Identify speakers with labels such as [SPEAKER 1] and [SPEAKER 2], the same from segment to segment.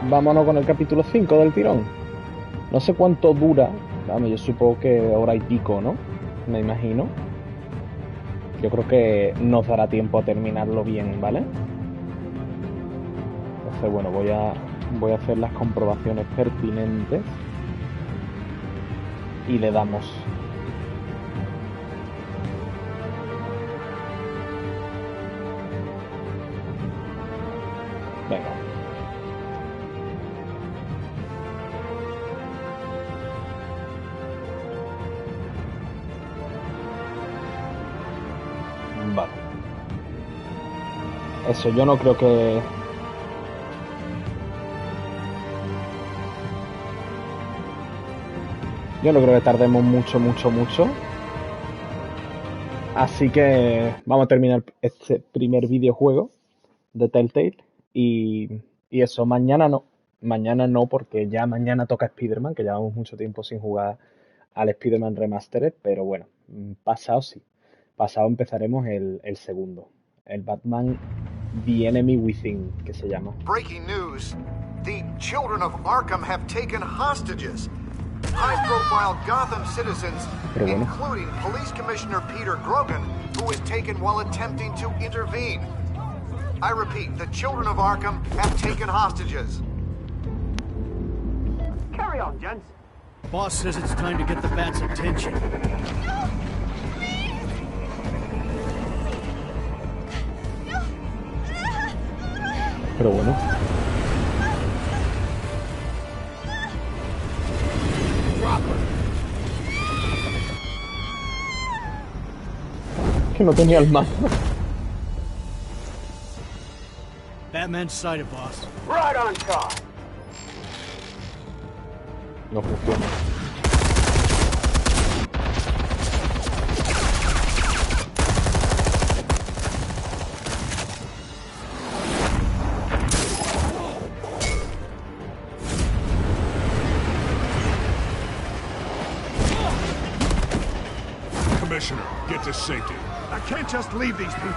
[SPEAKER 1] vámonos con el capítulo 5 del tirón. No sé cuánto dura, vamos, yo supongo que hora y pico, ¿no? Me imagino. Yo creo que nos dará tiempo a terminarlo bien, ¿vale? Entonces, bueno, voy a hacer las comprobaciones pertinentes y le damos. Venga. Vale. Eso, yo no creo que... Yo no creo que tardemos mucho. Así que vamos a terminar este primer videojuego de Telltale. Y eso, mañana no, porque ya mañana toca Spider-Man, que llevamos mucho tiempo sin jugar al Spider-Man Remastered, pero bueno, pasado sí. Pasado empezaremos el segundo, el Batman The Enemy Within, que se llama.
[SPEAKER 2] Breaking news. The children of Arkham have taken hostages. High-profile Gotham citizens, including Police Commissioner Peter Grogan, who was taken while attempting to intervene. I repeat, the children of Arkham have taken hostages.
[SPEAKER 3] Carry on, gents. Boss says it's time to get the Bat's attention.
[SPEAKER 1] Pero bueno. Que no tenía el mando.
[SPEAKER 3] Batman's sighted, boss.
[SPEAKER 4] Right on top.
[SPEAKER 1] No funciona.
[SPEAKER 5] Commissioner, get to safety. I can't just leave these people.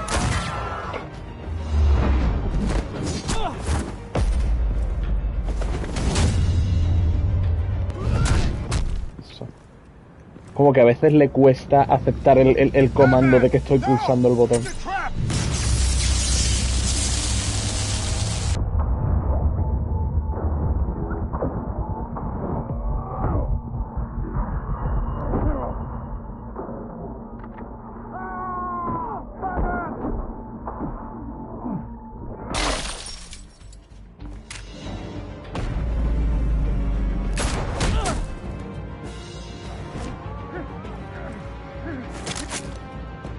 [SPEAKER 1] Como que a veces le cuesta aceptar el comando de que estoy pulsando el botón.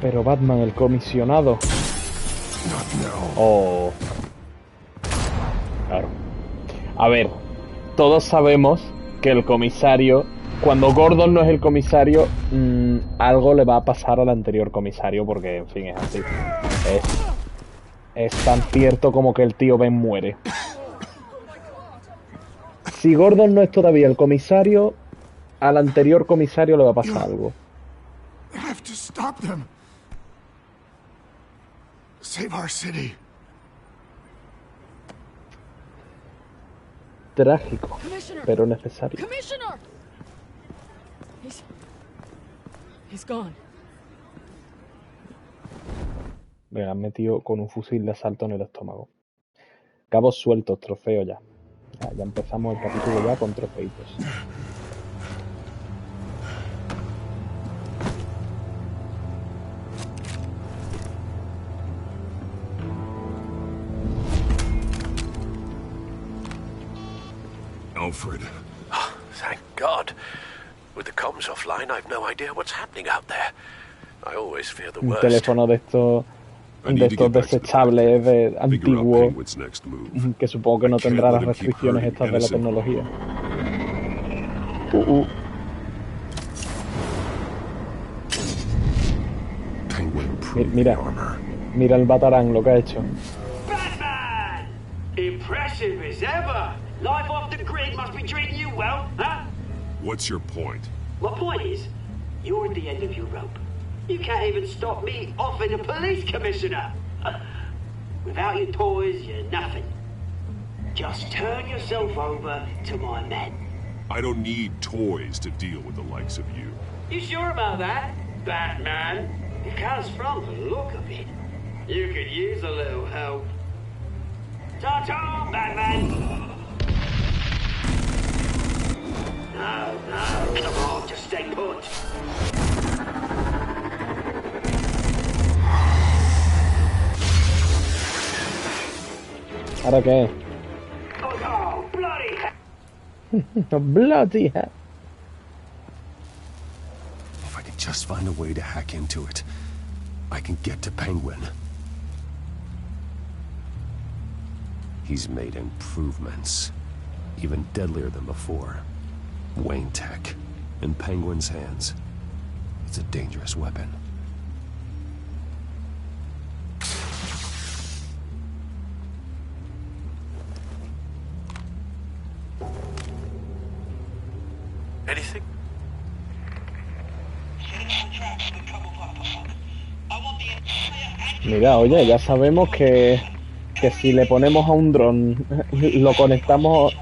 [SPEAKER 1] Pero Batman, el comisionado. Oh. Claro. A ver, todos sabemos que el comisario, cuando Gordon no es el comisario, algo le va a pasar al anterior comisario, porque, en fin, es así. Es tan cierto como que el tío Ben muere. Si Gordon no es todavía el comisario, al anterior comisario le va a pasar algo.
[SPEAKER 5] I have to stop them. Save our city.
[SPEAKER 1] Trágico, pero necesario.
[SPEAKER 6] He's gone.
[SPEAKER 1] Me han metido con un fusil de asalto en el estómago. Cabos sueltos, trofeo ya. Ya empezamos el capítulo ya con trofeitos.
[SPEAKER 5] Alfred.
[SPEAKER 7] Oh, thank God. With the comms offline, I've no idea what's happening out there. I always fear the worst.
[SPEAKER 1] Un teléfono de estos desechables de antiguo, que supongo que no tendrá las restricciones estas de la tecnología. Mira el Batarang lo que ha hecho.
[SPEAKER 4] Batman! Impressive as ever. Life off the grid must be treating you well, huh?
[SPEAKER 5] What's your point?
[SPEAKER 4] My point is, you're at the end of your rope. You can't even stop me offing a police commissioner. Without your toys, you're nothing. Just turn yourself over to my men.
[SPEAKER 5] I don't need toys to deal with the likes of you.
[SPEAKER 4] You sure about that, Batman? Because from the look of it, you could use a little help. Ta-ta, Batman! No, come on, just stay put.
[SPEAKER 1] ¿Ahora qué?
[SPEAKER 4] Oh, bloody hell!
[SPEAKER 1] Bloody hell.
[SPEAKER 8] If I could just find a way to hack into it, I can get to Penguin. He's made improvements, even deadlier than before. Wayne Tech, in Penguin's hands. It's a dangerous weapon.
[SPEAKER 7] Anything?
[SPEAKER 1] Mira, oye, ya sabemos que si le ponemos a un dron, le conectamos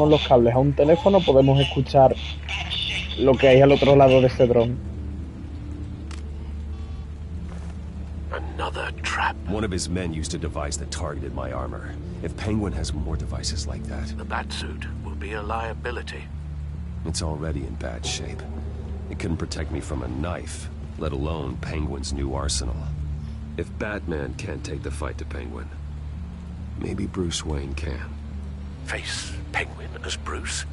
[SPEAKER 1] los cables a un teléfono, podemos escuchar lo que hay al otro lado de ese dron.
[SPEAKER 7] Another trap.
[SPEAKER 8] One of his men used a device that targeted my armor. If Penguin has more devices like that...
[SPEAKER 7] The Batsuit will be a liability.
[SPEAKER 8] It's already in bad shape. It couldn't protect me from a knife, let alone Penguin's new arsenal. If Batman can't take the fight to Penguin, maybe Bruce Wayne can.
[SPEAKER 7] Face Penguin as Bruce?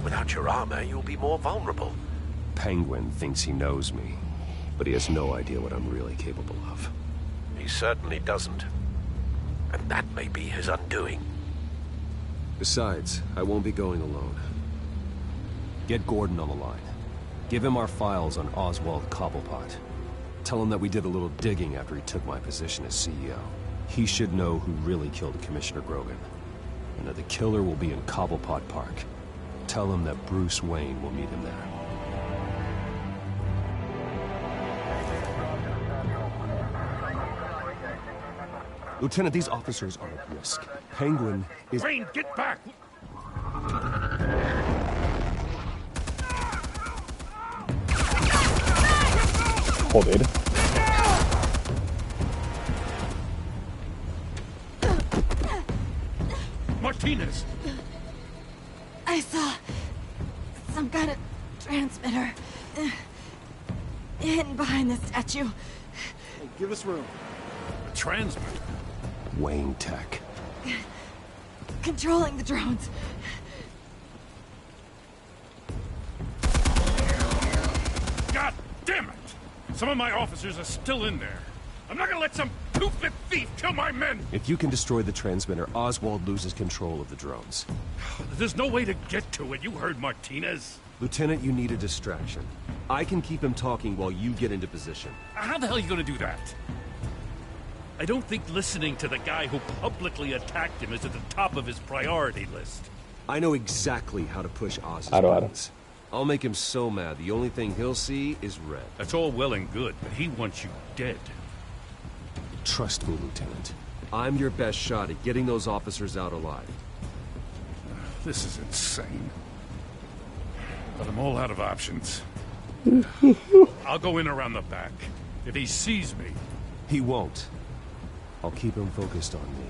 [SPEAKER 7] Without your armor, you'll be more vulnerable.
[SPEAKER 8] Penguin thinks he knows me, but he has no idea what I'm really capable of.
[SPEAKER 7] He certainly doesn't. And that may be his undoing.
[SPEAKER 8] Besides, I won't be going alone. Get Gordon on the line. Give him our files on Oswald Cobblepot. Tell him that we did a little digging after he took my position as CEO. He should know who really killed Commissioner Grogan, and that the killer will be in Cobblepot Park. Tell him that Bruce Wayne will meet him there. Lieutenant, these officers are at risk. Penguin is...
[SPEAKER 5] Wayne, get back!
[SPEAKER 1] Joder.
[SPEAKER 5] Martinez!
[SPEAKER 6] I saw some kind of transmitter hidden behind the statue.
[SPEAKER 3] Hey, give us room.
[SPEAKER 5] A transmitter?
[SPEAKER 8] Wayne Tech.
[SPEAKER 6] Controlling the drones.
[SPEAKER 5] God damn it! Some of my officers are still in there. I'm not gonna let some toothless thief kill my men!
[SPEAKER 8] If you can destroy the transmitter, Oswald loses control of the drones.
[SPEAKER 5] There's no way to get to it. You heard Martinez.
[SPEAKER 8] Lieutenant, you need a distraction. I can keep him talking while you get into position.
[SPEAKER 5] How the hell are you gonna do that? I don't think listening to the guy who publicly attacked him is at the top of his priority list.
[SPEAKER 8] I know exactly how to push Oz's
[SPEAKER 1] Aro.
[SPEAKER 8] buttons. I'll make him so mad, the only thing he'll see is red.
[SPEAKER 5] That's all well and good, but he wants you dead.
[SPEAKER 8] Trust me, Lieutenant. I'm your best shot at getting those officers out alive.
[SPEAKER 5] This is insane. But I'm all out of options. I'll go in around the back. If he sees me...
[SPEAKER 8] He won't. I'll keep him focused on me.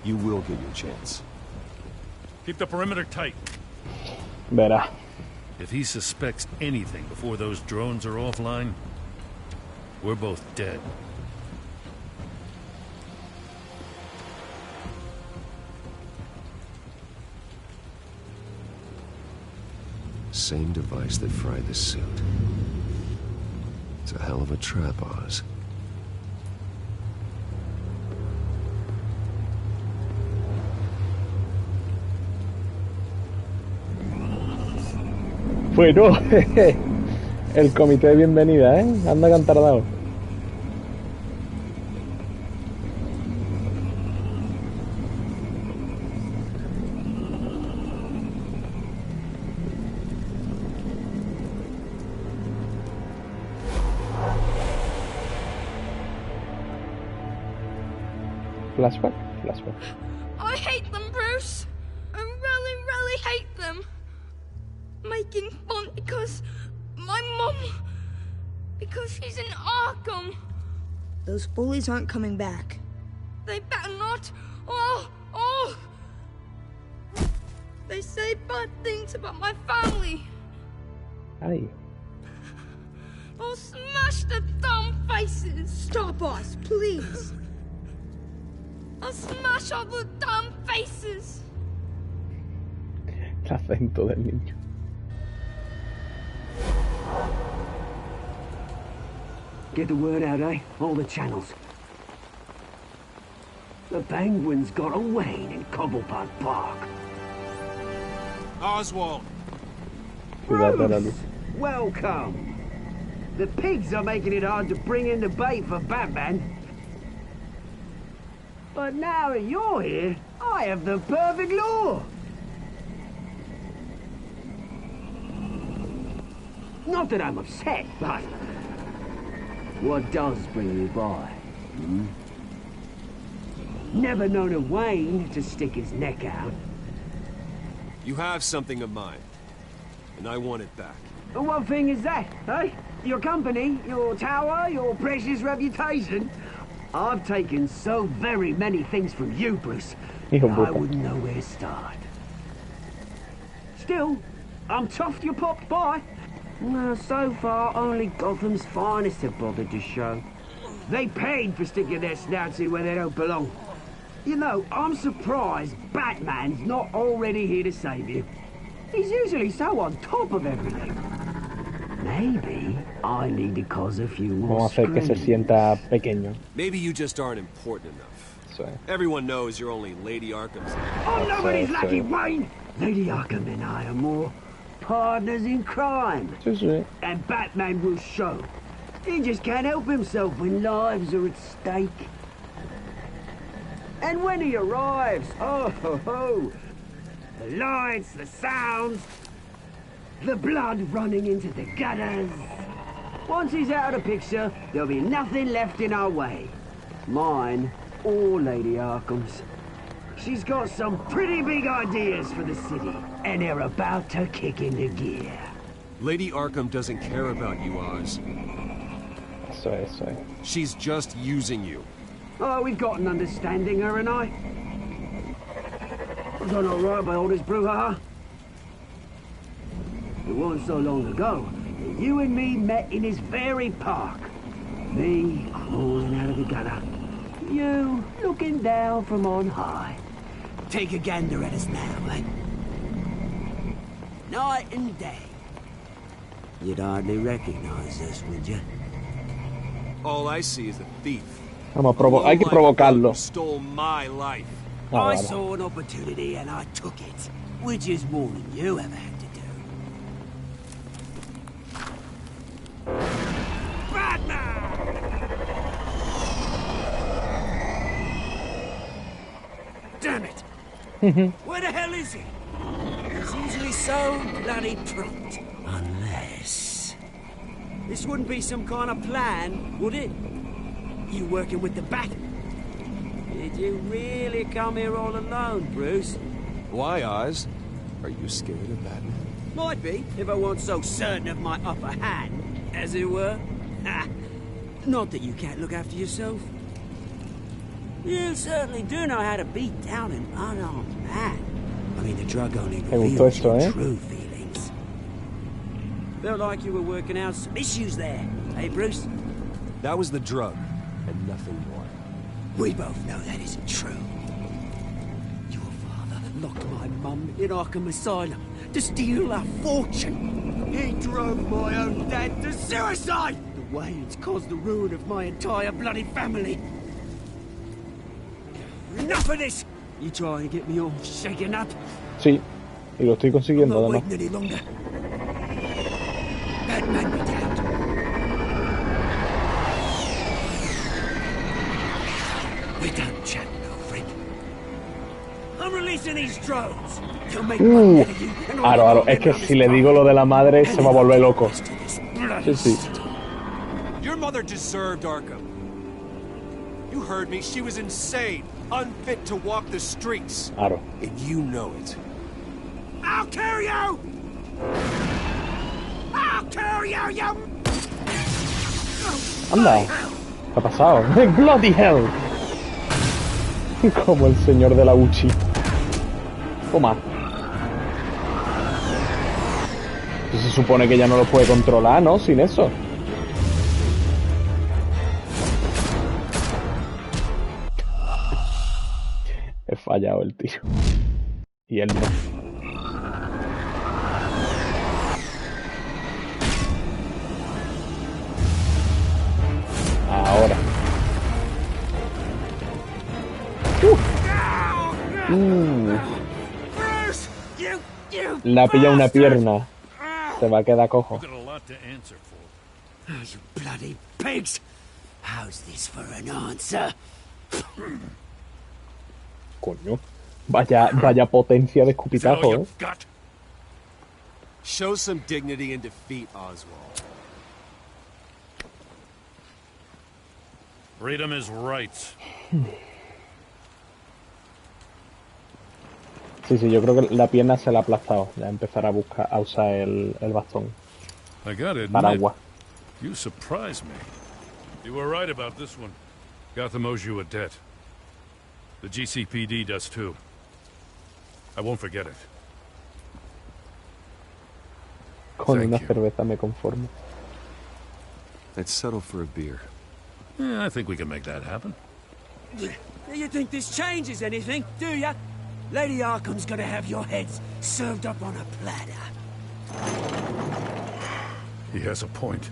[SPEAKER 8] You will get your chance.
[SPEAKER 5] Keep the perimeter tight.
[SPEAKER 1] Verá.
[SPEAKER 5] If he suspects anything before those drones are offline, we're both dead.
[SPEAKER 8] Same device that fried the suit. It's a hell of a trap, Oz.
[SPEAKER 1] Bueno, el comité de bienvenida, ¿eh? Anda que han tardado. Flashback.
[SPEAKER 6] I hate them, Bruce. I really, really hate them. Making fun because my mum... because she's in Arkham.
[SPEAKER 9] Those bullies aren't coming back.
[SPEAKER 6] They better not. They say bad things about my family.
[SPEAKER 1] Ay.
[SPEAKER 6] I'll smash the dumb faces.
[SPEAKER 9] Stop us, please.
[SPEAKER 6] I'll smash all the dumb faces.
[SPEAKER 1] El acento del niño.
[SPEAKER 10] Get the word out, eh? All the channels. The Penguins got away in Cobblepot Park.
[SPEAKER 5] Oswald!
[SPEAKER 10] Bruce! Welcome! The pigs are making it hard to bring in the bait for Batman. But now that you're here, I have the perfect lure! Not that I'm upset, but... what does bring you by? Never known a Wayne to stick his neck out.
[SPEAKER 8] You have something of mine, and I want it back.
[SPEAKER 10] And what thing is that, eh? Your company, your tower, your precious reputation? I've taken so very many things from you, Bruce, I wouldn't know where to start. Still, I'm chuffed you popped by. Well, so far, only Gotham's finest have bothered to show. They paid for sticking their snouts in where they don't belong. You know, I'm surprised Batman's not already here to save you. He's usually so on top of everything. Maybe I need to cause a few more
[SPEAKER 1] Vamos a hacer que se sienta pequeño.
[SPEAKER 8] Maybe you just aren't important enough. Everyone knows you're only Lady Arkham's.
[SPEAKER 10] I'm nobody's lucky, Wayne! Lady Arkham and I are more partners in crime. And Batman will show. He just can't help himself when lives are at stake. And when he arrives, the lights, the sounds, the blood running into the gutters. Once he's out of the picture, there'll be nothing left in our way. Mine or Lady Arkham's. She's got some pretty big ideas for the city, and they're about to kick into gear.
[SPEAKER 8] Lady Arkham doesn't care about you, Oz. She's just using you.
[SPEAKER 10] Oh, we've got an understanding, her and I. I've done all right by all this brouhaha. It wasn't so long ago that you and me met in this very park. Me crawling out of the gutter. You looking down from on high. Take a gander at us now, eh? Night and day. You'd hardly recognize us, would you?
[SPEAKER 8] All I see is a thief.
[SPEAKER 1] Hay que provocarlo.
[SPEAKER 8] Stole my life.
[SPEAKER 10] I saw an opportunity and I took it, which is more than you ever had to do. Batman! Damn it! Where the hell is he? He's usually so bloody prompt. Unless... this wouldn't be some kind of plan, would it? You working with the Bat? Did you really come here all alone, Bruce?
[SPEAKER 8] Why, Oz? Are you scared of Batman?
[SPEAKER 10] Might be, if I weren't so certain of my upper hand, as it were. Not that you can't look after yourself. You certainly do know how to beat down an unarmed man. I mean, the drug only reveals your true feelings. Felt like you were working out some issues there, eh, Bruce?
[SPEAKER 8] That was the drug, and nothing more.
[SPEAKER 10] We both know that isn't true. Your father locked my mum in Arkham Asylum to steal our fortune. He drove my own dad to suicide! The Waynes caused the ruin of my entire bloody family. Enough of this! You try and get me all shaken up?
[SPEAKER 1] Sí, y lo estoy consiguiendo,
[SPEAKER 10] I'm not waiting any longer. Batman be damned. We're done chatting, old friend. I'm releasing these drones. They'll make money out of you.
[SPEAKER 1] Claro, es que si le digo lo de la madre se va a volver loco. Sí.
[SPEAKER 8] Your mother deserved Arkham. You heard me, she was insane. unfit to walk the streets.
[SPEAKER 1] Claro.
[SPEAKER 8] And you know it.
[SPEAKER 10] I'll kill you! I'll kill you, you...
[SPEAKER 1] Anda, ¿qué ha pasado? Bloody hell. Como el señor de la Uchi. Toma. Se supone que ya no lo puede controlar, ¿no? Sin eso. He fallado el tiro. Y él no. Ahora. Le ha pillado una pierna. Se va a quedar cojo.
[SPEAKER 10] You bloody pigs! How's this for an answer?
[SPEAKER 1] Coño. Vaya potencia de escupitajo, ¿eh?
[SPEAKER 8] Show some dignity and defeat, Oswald.
[SPEAKER 5] Freedom is rights.
[SPEAKER 1] Sí, yo creo que la pierna se la ha aplastado. Ya empezará a usar el bastón.
[SPEAKER 5] I gotta admit,
[SPEAKER 1] Paraguas.
[SPEAKER 5] you surprised me. You were right about this one. Gotham owes you a debt. The GCPD does too. I won't forget it.
[SPEAKER 1] Con una cerveza me conformo.
[SPEAKER 8] Let's settle for a beer.
[SPEAKER 5] Yeah, I think we can make that happen.
[SPEAKER 10] You think this changes anything, do ya? Lady Arkham's gonna have your heads served up on a platter.
[SPEAKER 5] He has a point.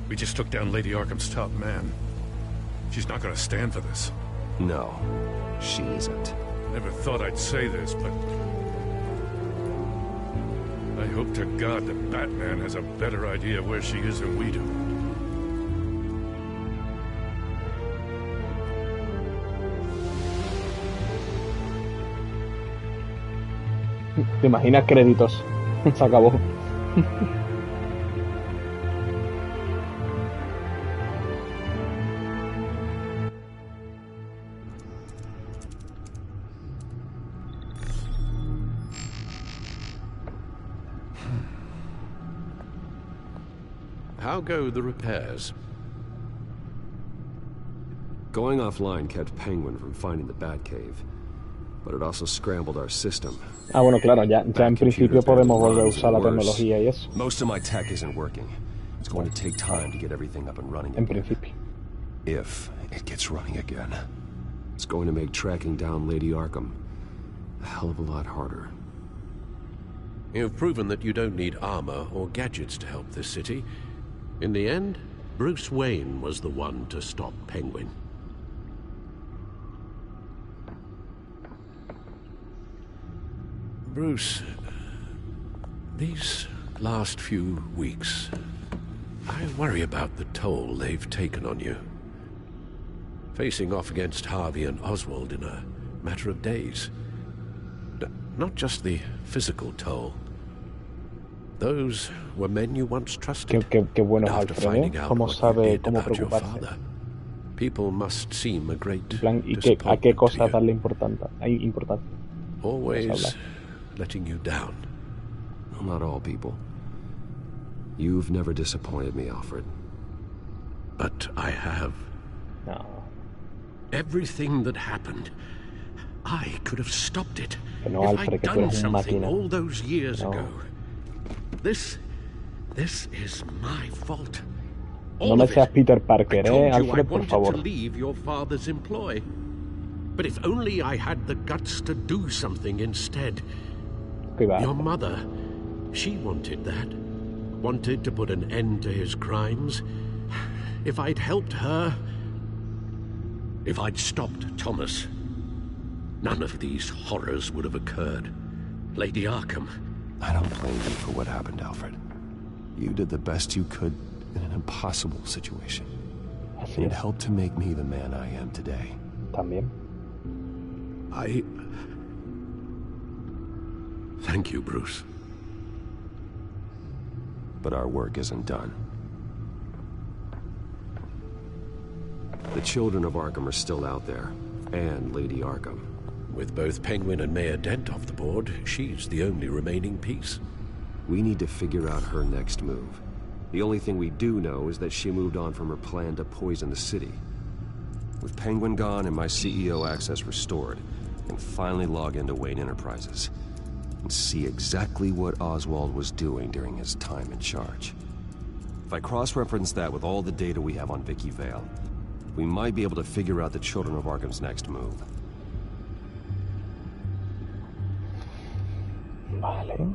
[SPEAKER 5] We just took down Lady Arkham's top man. She's not gonna stand for this.
[SPEAKER 8] No, she isn't.
[SPEAKER 5] Never thought I'd say this, but I hope to God that Batman has a better idea where she is than we do.
[SPEAKER 1] ¿Te imaginas créditos? Se acabó.
[SPEAKER 7] How go the repairs?
[SPEAKER 8] Going offline kept Penguin from finding the Batcave, but it also scrambled our system.
[SPEAKER 1] Ah, bueno, claro, ya en principio podemos volver a usar la tecnología y eso.
[SPEAKER 8] Most of my tech isn't working. It's going to take time to get everything up and running
[SPEAKER 1] En
[SPEAKER 8] again.
[SPEAKER 1] principio.
[SPEAKER 8] If it gets running again. It's going to make tracking down Lady Arkham a hell of a lot harder.
[SPEAKER 7] You've proven that you don't need armor or gadgets to help this city. In the end, Bruce Wayne was the one to stop Penguin. Bruce, these last few weeks, I worry about the toll they've taken on you. Facing off against Harvey and Oswald in a matter of days. Not just the physical toll. Those were men you once trusted.
[SPEAKER 1] Qué bueno es
[SPEAKER 7] After
[SPEAKER 1] Alfred,
[SPEAKER 7] finding
[SPEAKER 1] ¿eh?
[SPEAKER 7] out
[SPEAKER 1] Cómo
[SPEAKER 7] what you
[SPEAKER 1] sabe
[SPEAKER 7] did
[SPEAKER 1] cómo
[SPEAKER 7] about your
[SPEAKER 1] preocuparse.
[SPEAKER 7] father, people must seem a great
[SPEAKER 1] En plan, ¿y a qué
[SPEAKER 7] disappointment
[SPEAKER 1] cosas
[SPEAKER 7] to you.
[SPEAKER 1] darle importancia?
[SPEAKER 7] Always letting you down.
[SPEAKER 8] Well, not all people. You've never disappointed me, Alfred.
[SPEAKER 7] But I have.
[SPEAKER 1] No.
[SPEAKER 7] Everything that happened, I could have stopped it
[SPEAKER 1] Que no,
[SPEAKER 7] if
[SPEAKER 1] Alfred,
[SPEAKER 7] I'd
[SPEAKER 1] que tú
[SPEAKER 7] done
[SPEAKER 1] eres un
[SPEAKER 7] something
[SPEAKER 1] máquina.
[SPEAKER 7] all those years
[SPEAKER 1] No.
[SPEAKER 7] ago. This is my fault.
[SPEAKER 1] No
[SPEAKER 7] All
[SPEAKER 1] me
[SPEAKER 7] of it.
[SPEAKER 1] seas Peter Parker,
[SPEAKER 7] I told you I
[SPEAKER 1] Alfred, por
[SPEAKER 7] wanted
[SPEAKER 1] favor.
[SPEAKER 7] to leave your father's employ. But if only I had the guts to do something instead.
[SPEAKER 1] ¿Qué va?
[SPEAKER 7] Your mother, she wanted that. Wanted to put an end to his crimes. If I'd helped her, if I'd stopped Thomas, none of these horrors would have occurred. Lady Arkham.
[SPEAKER 8] I don't blame you for what happened, Alfred. You did the best you could in an impossible situation.
[SPEAKER 1] Así
[SPEAKER 8] It
[SPEAKER 1] es.
[SPEAKER 8] helped to make me the man I am today.
[SPEAKER 1] También.
[SPEAKER 7] Thank you, Bruce.
[SPEAKER 8] But our work isn't done. The children of Arkham are still out there, and Lady Arkham.
[SPEAKER 7] With both Penguin and Mayor Dent off the board, she's the only remaining piece.
[SPEAKER 8] We need to figure out her next move. The only thing we do know is that she moved on from her plan to poison the city. With Penguin gone and my CEO access restored, I can finally log into Wayne Enterprises and see exactly what Oswald was doing during his time in charge. If I cross-reference that with all the data we have on Vicky Vale, we might be able to figure out the Children of Arkham's next move.
[SPEAKER 1] Vale.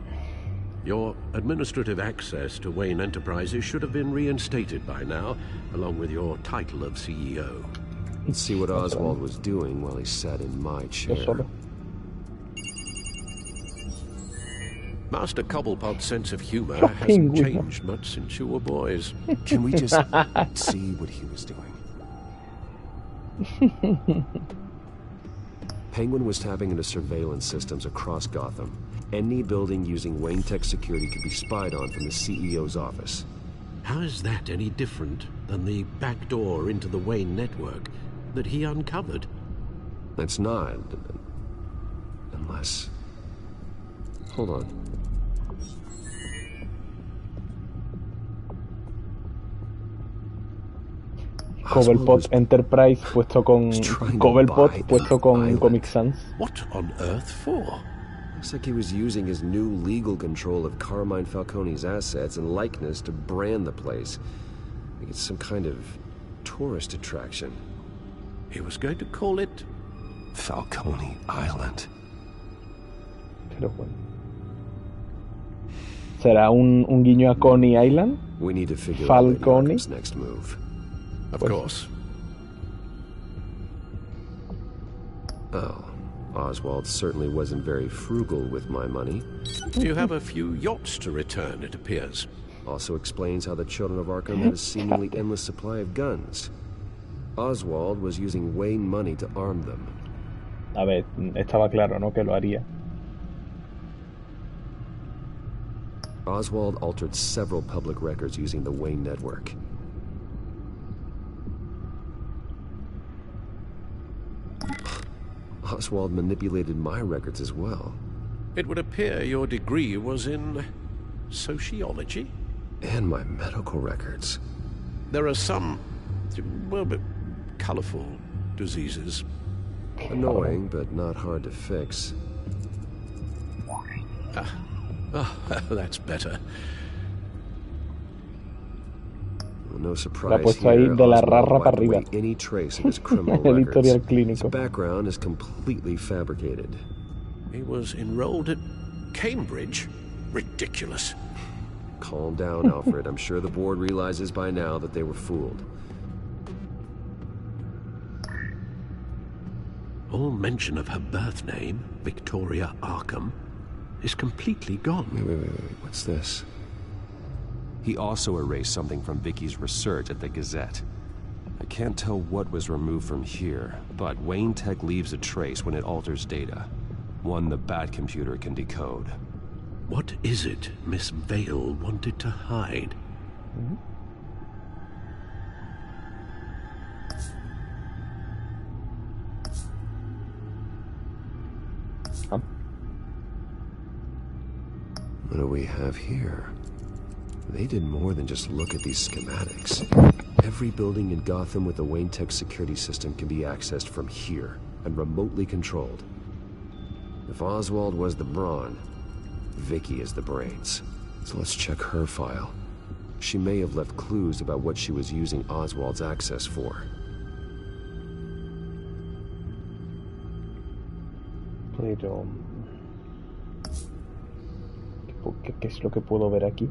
[SPEAKER 7] Your administrative access to Wayne Enterprises should have been reinstated by now, along with your title of CEO.
[SPEAKER 8] Let's see what Oswald was doing while he sat in my chair.
[SPEAKER 7] Master Cobblepot's sense of humor hasn't changed much since you were boys.
[SPEAKER 8] Can we just see what he was doing? Penguin was tapping into surveillance systems across Gotham. Any building using Wayne Tech security could be spied on from the CEO's office.
[SPEAKER 7] How is that any different than the back door into the Wayne network that he uncovered?
[SPEAKER 8] That's not. Unless... Hold on.
[SPEAKER 1] Cobblepot Enterprise puesto con Cobblepot puesto con Comic Sans.
[SPEAKER 7] What on earth for?
[SPEAKER 8] Looks like he was using his new legal control of Carmine Falcone's assets and likeness to brand the place. Like it's some kind of tourist attraction.
[SPEAKER 7] He was going to call it
[SPEAKER 8] Falcone Island.
[SPEAKER 1] Pero bueno. ¿Será un guiño a Coney Island?
[SPEAKER 8] We need to figure
[SPEAKER 1] Falcone?
[SPEAKER 8] out Lady Arkham's next move.
[SPEAKER 7] Of course.
[SPEAKER 8] Oh, Oswald certainly wasn't very frugal with my money.
[SPEAKER 7] You have a few yachts to return, it appears.
[SPEAKER 8] Also explains how the Children of Arkham had a seemingly endless supply of guns. Oswald was using Wayne money to arm them.
[SPEAKER 1] A ver, estaba claro, ¿no? Que lo haría.
[SPEAKER 8] Oswald altered several public records using the Wayne network. Oswald manipulated my records as well.
[SPEAKER 7] It would appear your degree was in sociology?
[SPEAKER 8] And my medical records.
[SPEAKER 7] There are some, well, but colorful diseases.
[SPEAKER 8] Annoying, but not hard to fix.
[SPEAKER 7] That's better.
[SPEAKER 8] No surprise
[SPEAKER 1] puesto ahí
[SPEAKER 8] here,
[SPEAKER 1] de la
[SPEAKER 8] Oswald
[SPEAKER 1] rara para
[SPEAKER 8] wiped away
[SPEAKER 1] arriba.
[SPEAKER 8] any trace of his criminal
[SPEAKER 1] El
[SPEAKER 8] records.
[SPEAKER 1] historial
[SPEAKER 8] His
[SPEAKER 1] clínico.
[SPEAKER 8] background is completely fabricated.
[SPEAKER 7] He was enrolled at Cambridge? Ridiculous.
[SPEAKER 8] Calm down, Alfred. I'm sure the board realizes by now that they were fooled.
[SPEAKER 7] All mention of her birth name, Victoria Arkham, is completely gone.
[SPEAKER 8] Wait. What's this? He also erased something from Vicky's research at the Gazette. I can't tell what was removed from here, but Wayne Tech leaves a trace when it alters data. One the Bat computer can decode.
[SPEAKER 7] What is it Miss Vale wanted to hide?
[SPEAKER 8] What do we have here? They did more than just look at these schematics. Every building in Gotham with the Wayne Tech security system can be accessed from here and remotely controlled. If Oswald was the brawn, Vicky is the brains. So let's check her file. She may have left clues about what she was using Oswald's access for.
[SPEAKER 1] Pero... ¿Qué es lo que puedo ver aquí?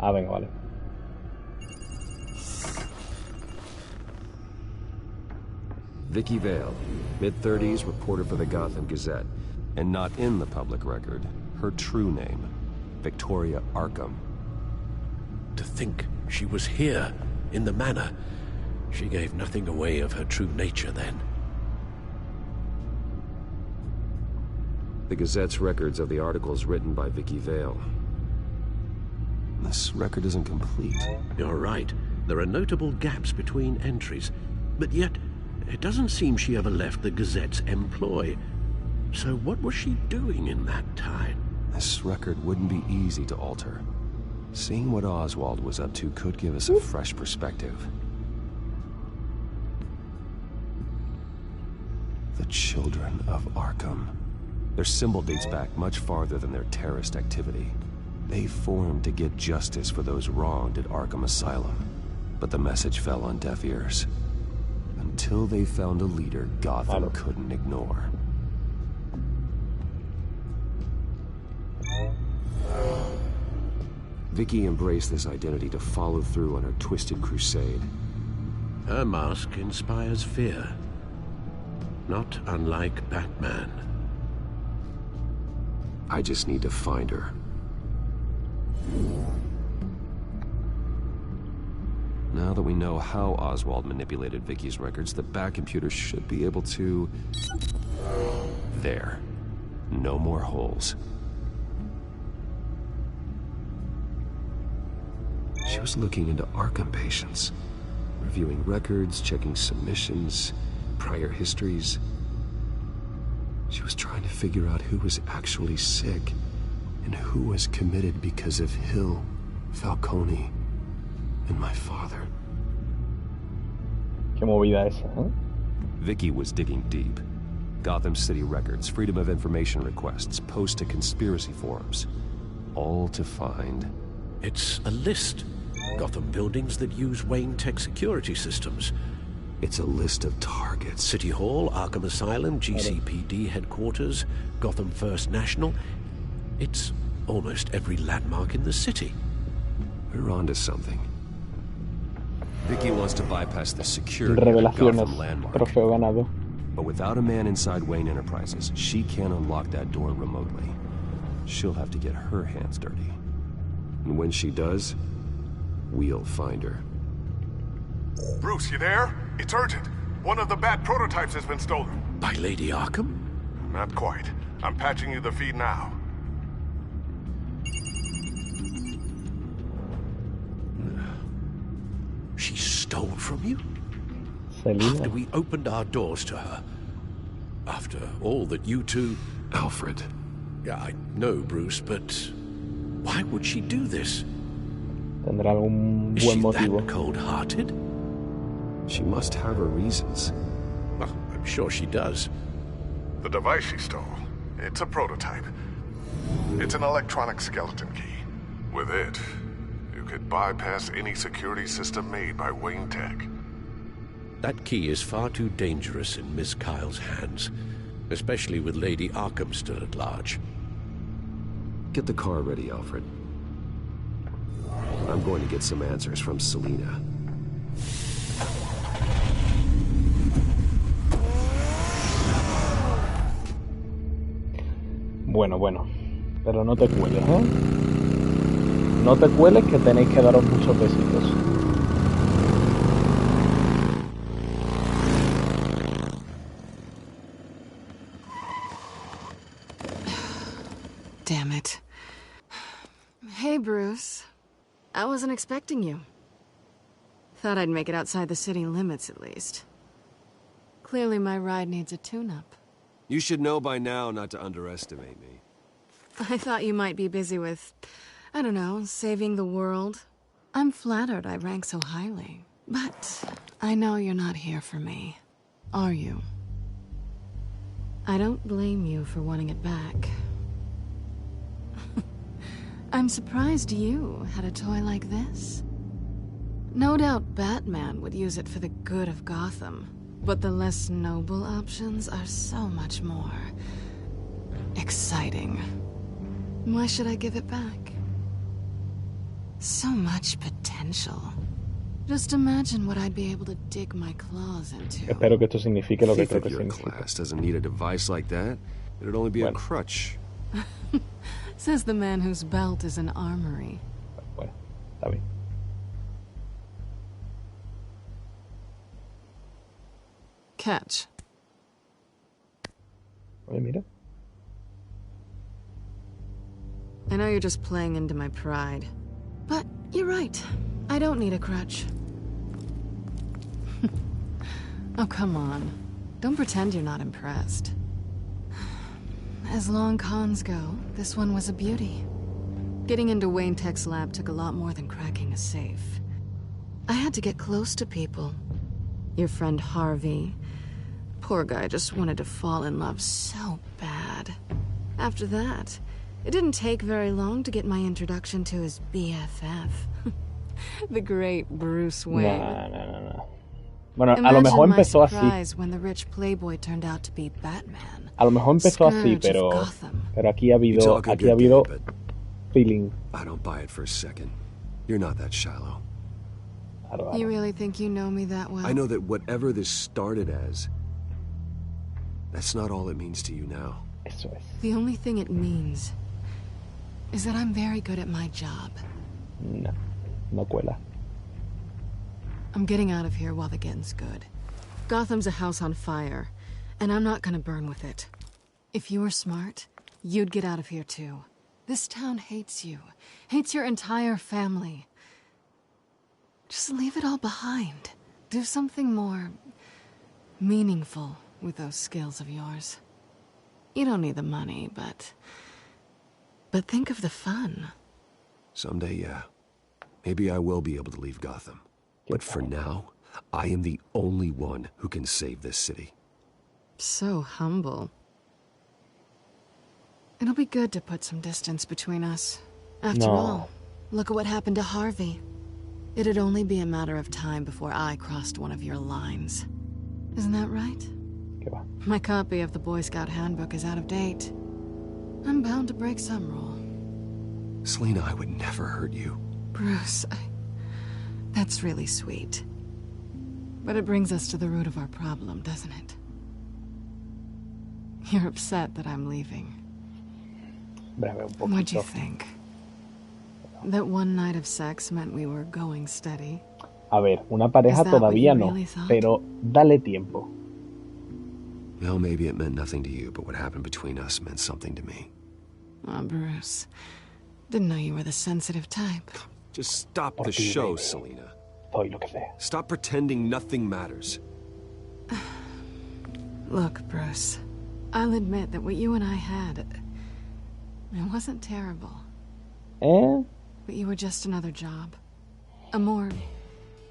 [SPEAKER 1] Ah, venga, vale.
[SPEAKER 8] Vicky Vale, mid-30s, reporter for the Gotham Gazette. And not in the public record, her true name, Victoria Arkham.
[SPEAKER 7] To think she was here, in the manor. She gave nothing away of her true nature then.
[SPEAKER 8] The Gazette's records of the articles written by Vicky Vale. This record isn't complete.
[SPEAKER 7] You're right. There are notable gaps between entries, but yet it doesn't seem she ever left the Gazette's employ. So what was she doing in that time?
[SPEAKER 8] This record wouldn't be easy to alter. Seeing what Oswald was up to could give us a fresh perspective. The Children of Arkham. Their symbol dates back much farther than their terrorist activity. They formed to get justice for those wronged at Arkham Asylum. But the message fell on deaf ears. Until they found a leader Gotham couldn't ignore. Vicky embraced this identity to follow through on her twisted crusade.
[SPEAKER 7] Her mask inspires fear. Not unlike Batman.
[SPEAKER 8] I just need to find her. Now that we know how Oswald manipulated Vicky's records, the Bat computer should be able to... There. No more holes. She was looking into Arkham patients, reviewing records, checking submissions, prior histories. She was trying to figure out who was actually sick and who was committed because of Hill, Falcone, and my father.
[SPEAKER 1] Qué movida esa, ¿eh?
[SPEAKER 8] Vicky was digging deep. Gotham City records, Freedom of Information requests, posts to conspiracy forums. All to find...
[SPEAKER 7] It's a list. Gotham buildings that use Wayne Tech security systems.
[SPEAKER 8] It's a list of targets.
[SPEAKER 7] City Hall, Arkham Asylum, GCPD headquarters, Gotham First National. It's almost every landmark in the city.
[SPEAKER 8] We're onto something. Vicky wants to bypass the security of the Gotham landmark.
[SPEAKER 1] Trofeo ganado.
[SPEAKER 8] But without a man inside Wayne Enterprises, she can't unlock that door remotely. She'll have to get her hands dirty. And when she does, we'll find her.
[SPEAKER 11] Bruce, you there? It's urgent. One of the Bat prototypes has been stolen.
[SPEAKER 7] By Lady Arkham?
[SPEAKER 11] Not quite. I'm patching you the feed now.
[SPEAKER 7] She stole from you?
[SPEAKER 1] Selina.
[SPEAKER 7] After we opened our doors to her. After all that you two...
[SPEAKER 8] Alfred.
[SPEAKER 7] Yeah, I know, Bruce, but... why would she do this?
[SPEAKER 1] Tendrá algún
[SPEAKER 7] Is
[SPEAKER 1] buen
[SPEAKER 7] she
[SPEAKER 1] motivo.
[SPEAKER 7] that cold-hearted?
[SPEAKER 8] She must have her reasons.
[SPEAKER 7] Well, I'm sure she does.
[SPEAKER 11] The device she stole, it's a prototype. It's an electronic skeleton key. With it, you could bypass any security system made by Wayne Tech.
[SPEAKER 7] That key is far too dangerous in Miss Kyle's hands, especially with Lady Arkham still at large.
[SPEAKER 8] Get the car ready, Alfred. I'm going to get some answers from Selina.
[SPEAKER 1] Bueno. Pero no te cueles, ¿eh? No te cueles que tenéis que daros muchos besitos.
[SPEAKER 12] Damn it. Hey, Bruce. I wasn't expecting you. Thought I'd make it outside the city limits, at least. Clearly my ride needs a tune-up.
[SPEAKER 8] You should know by now not to underestimate me.
[SPEAKER 12] I thought you might be busy with, I don't know, saving the world. I'm flattered I rank so highly. But I know you're not here for me, are you? I don't blame you for wanting it back. I'm surprised you had a toy like this. No doubt Batman would use it for the good of Gotham, but the less noble options are so much more exciting. Why should I give it back? So much potential. Just imagine what I'd be able to dig my claws into.
[SPEAKER 1] Espero que esto signifique lo que creo que
[SPEAKER 8] Your
[SPEAKER 1] significa.
[SPEAKER 8] class doesn't need a device like that. It'd only be a crutch.
[SPEAKER 12] Says the man whose belt is an armory.
[SPEAKER 1] Bueno, está bien.
[SPEAKER 12] Catch.
[SPEAKER 1] Oye, mira.
[SPEAKER 12] I know you're just playing into my pride. But you're right. I don't need a crutch. Oh, come on. Don't pretend you're not impressed. As long cons go, this one was a beauty. Getting into Wayne Tech's lab took a lot more than cracking a safe. I had to get close to people. Your friend Harvey. Poor guy just wanted to fall in love so bad. After that, it didn't take very long to get my introduction to his BFF. The great Bruce Wayne.
[SPEAKER 1] No. Bueno, a lo mejor empezó así.
[SPEAKER 12] When the rich playboy turned out to be Batman.
[SPEAKER 1] A lo mejor empezó así, pero aquí ha habido feeling.
[SPEAKER 8] I don't buy it for a second. You're not that shallow.
[SPEAKER 12] You really think you know me that well?
[SPEAKER 8] I know that whatever this started as, that's not all it means to you now.
[SPEAKER 1] Eso es.
[SPEAKER 12] The only thing it means is that I'm very good at my job.
[SPEAKER 1] No cuela.
[SPEAKER 12] I'm getting out of here while the getting's good. Gotham's a house on fire, and I'm not gonna burn with it. If you were smart, you'd get out of here too. This town hates you, hates your entire family. Just leave it all behind. Do something more meaningful with those skills of yours. You don't need the money, but think of the fun.
[SPEAKER 8] Someday, yeah. Maybe I will be able to leave Gotham. But for now, I am the only one who can save this city.
[SPEAKER 12] So humble. It'll be good to put some distance between us. After all, look at what happened to Harvey. It'd only be a matter of time before I crossed one of your lines. Isn't that right? My copy of the Boy Scout handbook is out of date. I'm bound to break some rule.
[SPEAKER 8] Selina, I would never hurt you.
[SPEAKER 12] Bruce, that's really sweet. But it brings us to the root of our problem, doesn't it? You're upset that I'm leaving. What'd you think? That one night of sex meant we were going steady?
[SPEAKER 1] A ver, una pareja todavía no, pero dale tiempo.
[SPEAKER 8] Well, maybe it meant nothing to you, but what happened between us meant something to me.
[SPEAKER 12] Oh, Bruce. Didn't know you were the sensitive type.
[SPEAKER 8] Just stop the show, Selina. Stop pretending nothing matters.
[SPEAKER 12] Look, Bruce. I'll admit that what you and I had, it wasn't terrible. But you were just another job. A more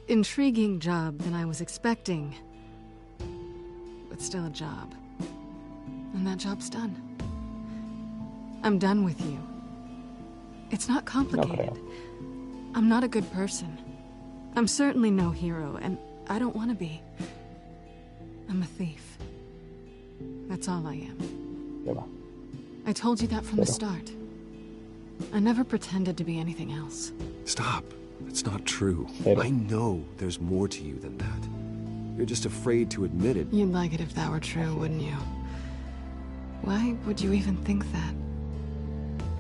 [SPEAKER 12] intriguing job than I was expecting. But still a job. And that job's done. I'm done with you. It's not complicated. I'm not a good person. I'm certainly no hero, and I don't want to be. I'm a thief. That's all I am. I told you that from the start. I never pretended to be anything else.
[SPEAKER 8] Stop. That's not true. I know there's more to you than that. You're just afraid to admit it.
[SPEAKER 12] You'd like it if that were true, wouldn't you? Why would you even think that?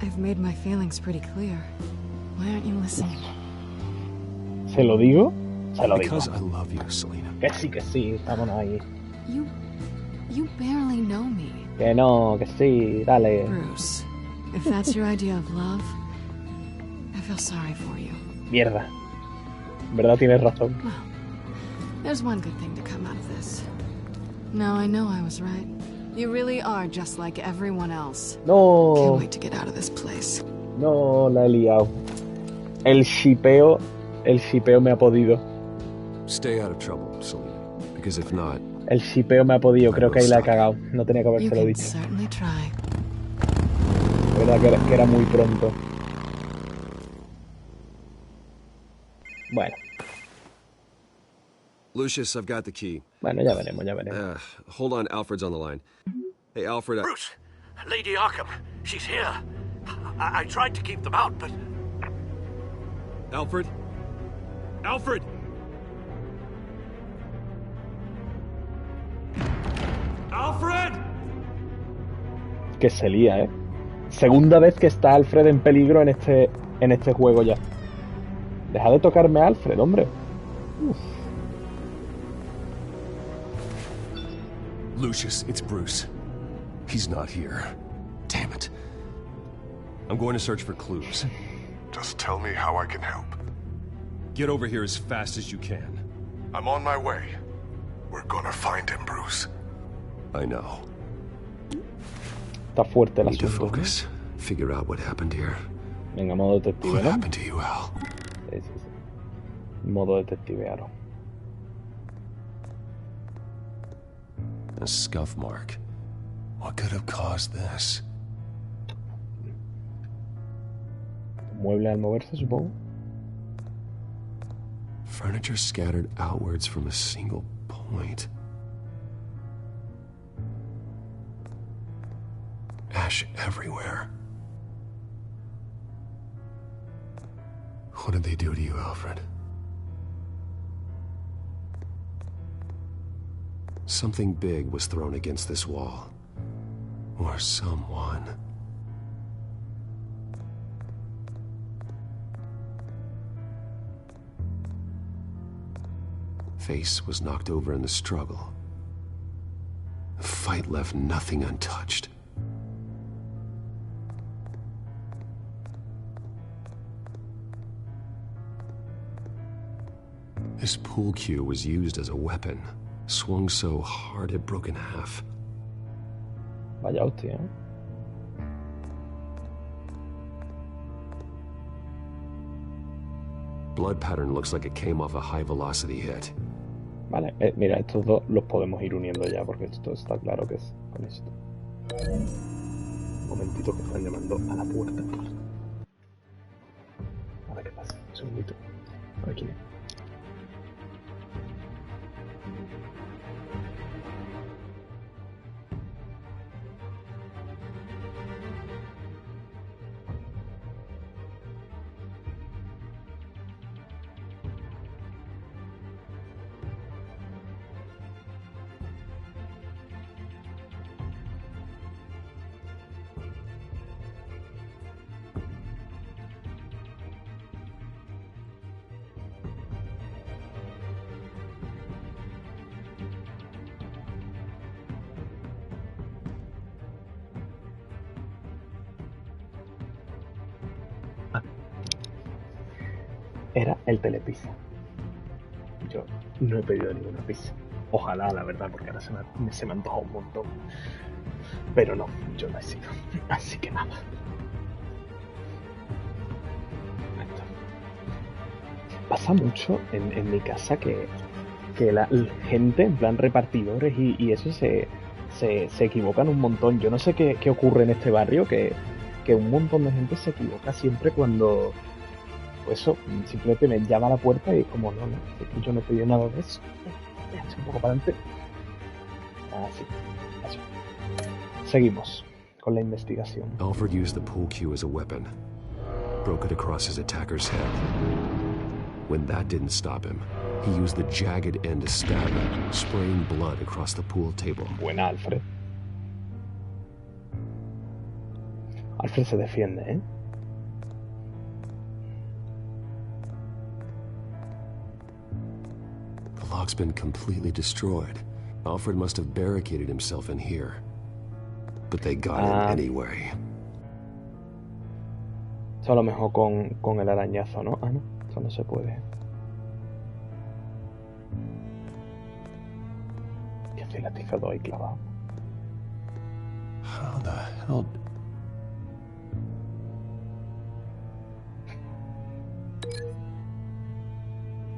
[SPEAKER 12] I've made my feelings pretty clear. Why aren't you listening?
[SPEAKER 1] ¿Se lo digo? Se lo digo.
[SPEAKER 8] Because I love you, Selina.
[SPEAKER 1] Que sí, estamos ahí.
[SPEAKER 12] You barely know me.
[SPEAKER 1] Que no, que sí, dale.
[SPEAKER 12] Bruce, if that's your idea of love, I feel sorry for you.
[SPEAKER 1] Mierda. En verdad tienes razón.
[SPEAKER 12] Well, there's one good thing to come out of this. Now I know I was right. You really are just like everyone else.
[SPEAKER 1] No.
[SPEAKER 12] Can't wait to get out of this place.
[SPEAKER 1] No, la he liado. El shipeo me ha podido.
[SPEAKER 8] Stay out of trouble, Selina. Because if not...
[SPEAKER 1] El shipeo me ha podido. Creo que ahí la he cagado. No tenía que habérselo dicho.
[SPEAKER 12] Certainly try.
[SPEAKER 1] La verdad que era muy pronto. Bueno.
[SPEAKER 8] Lucius, I've got the key.
[SPEAKER 1] Bueno, ya veremos.
[SPEAKER 8] Hold on, Alfred's on the line. Hey, Alfred...
[SPEAKER 13] Bruce! Lady Arkham, she's here. I tried to keep them out, but...
[SPEAKER 8] Alfred? Alfred! ¡Alfred!
[SPEAKER 1] Que se lía, Segunda vez que está Alfred en peligro en este juego ya. Deja de tocarme a Alfred, hombre. Uf.
[SPEAKER 8] Lucius, it's Bruce. He's not here. Damn it. I'm going to search for clues.
[SPEAKER 11] Just tell me how I can help.
[SPEAKER 8] Get over here as fast as you can.
[SPEAKER 11] I'm on my way. We're gonna find him, Bruce.
[SPEAKER 8] I know.
[SPEAKER 1] Está fuerte el
[SPEAKER 8] Need to
[SPEAKER 1] asunto.
[SPEAKER 8] focus. Figure out what happened here.
[SPEAKER 1] Venga, modo detective,
[SPEAKER 8] What
[SPEAKER 1] ¿no?
[SPEAKER 8] happened to you, Al?
[SPEAKER 1] Sí, sí, sí. Modo detective, Aro.
[SPEAKER 8] A scuff mark. What could have caused this?
[SPEAKER 1] Mueble al moverse, supongo.
[SPEAKER 8] Furniture scattered outwards from a single point. Ash everywhere. What did they do to you, Alfred? Something big was thrown against this wall. Or someone. Face was knocked over in the struggle. The fight left nothing untouched. This pool cue was used as a weapon, swung so hard it broke in half.
[SPEAKER 1] Vaya hostia, ¿eh?
[SPEAKER 8] Blood pattern looks like it came off a high-velocity hit.
[SPEAKER 1] Vale, mira, estos dos los podemos ir uniendo ya, porque esto está claro que es con esto. Un momentito que están llamando a la puerta. A ver qué pasa, un segundito. A ver quién es. Era el telepizza. Yo no he pedido ninguna pizza. Ojalá, la verdad, porque ahora se me antoja un montón. Pero no, yo no he sido. Así que nada. Pasa mucho en mi casa que la gente, en plan repartidores y eso, se equivocan un montón. Yo no sé qué ocurre en este barrio, que un montón de gente se equivoca siempre cuando... Pues eso, simplemente me llama a la puerta y como no, yo no he pedido nada de eso. Un poco para adelante. Así. Seguimos con la investigación.
[SPEAKER 8] Alfred used the pool cue as a weapon. Broke it across his attacker's head. When that didn't stop him, he used the jagged end to stab him, spraying blood across the pool table.
[SPEAKER 1] Buena, Alfred. Alfred se defiende, ¿eh?
[SPEAKER 8] The lock's been completely destroyed. Alfred must have barricaded himself in here. But they got in anyway.
[SPEAKER 1] Eso a lo mejor con el arañazo, ¿no? Ah, no, eso no se puede. ¿Qué hace el atizador ahí clavado?
[SPEAKER 8] How the hell...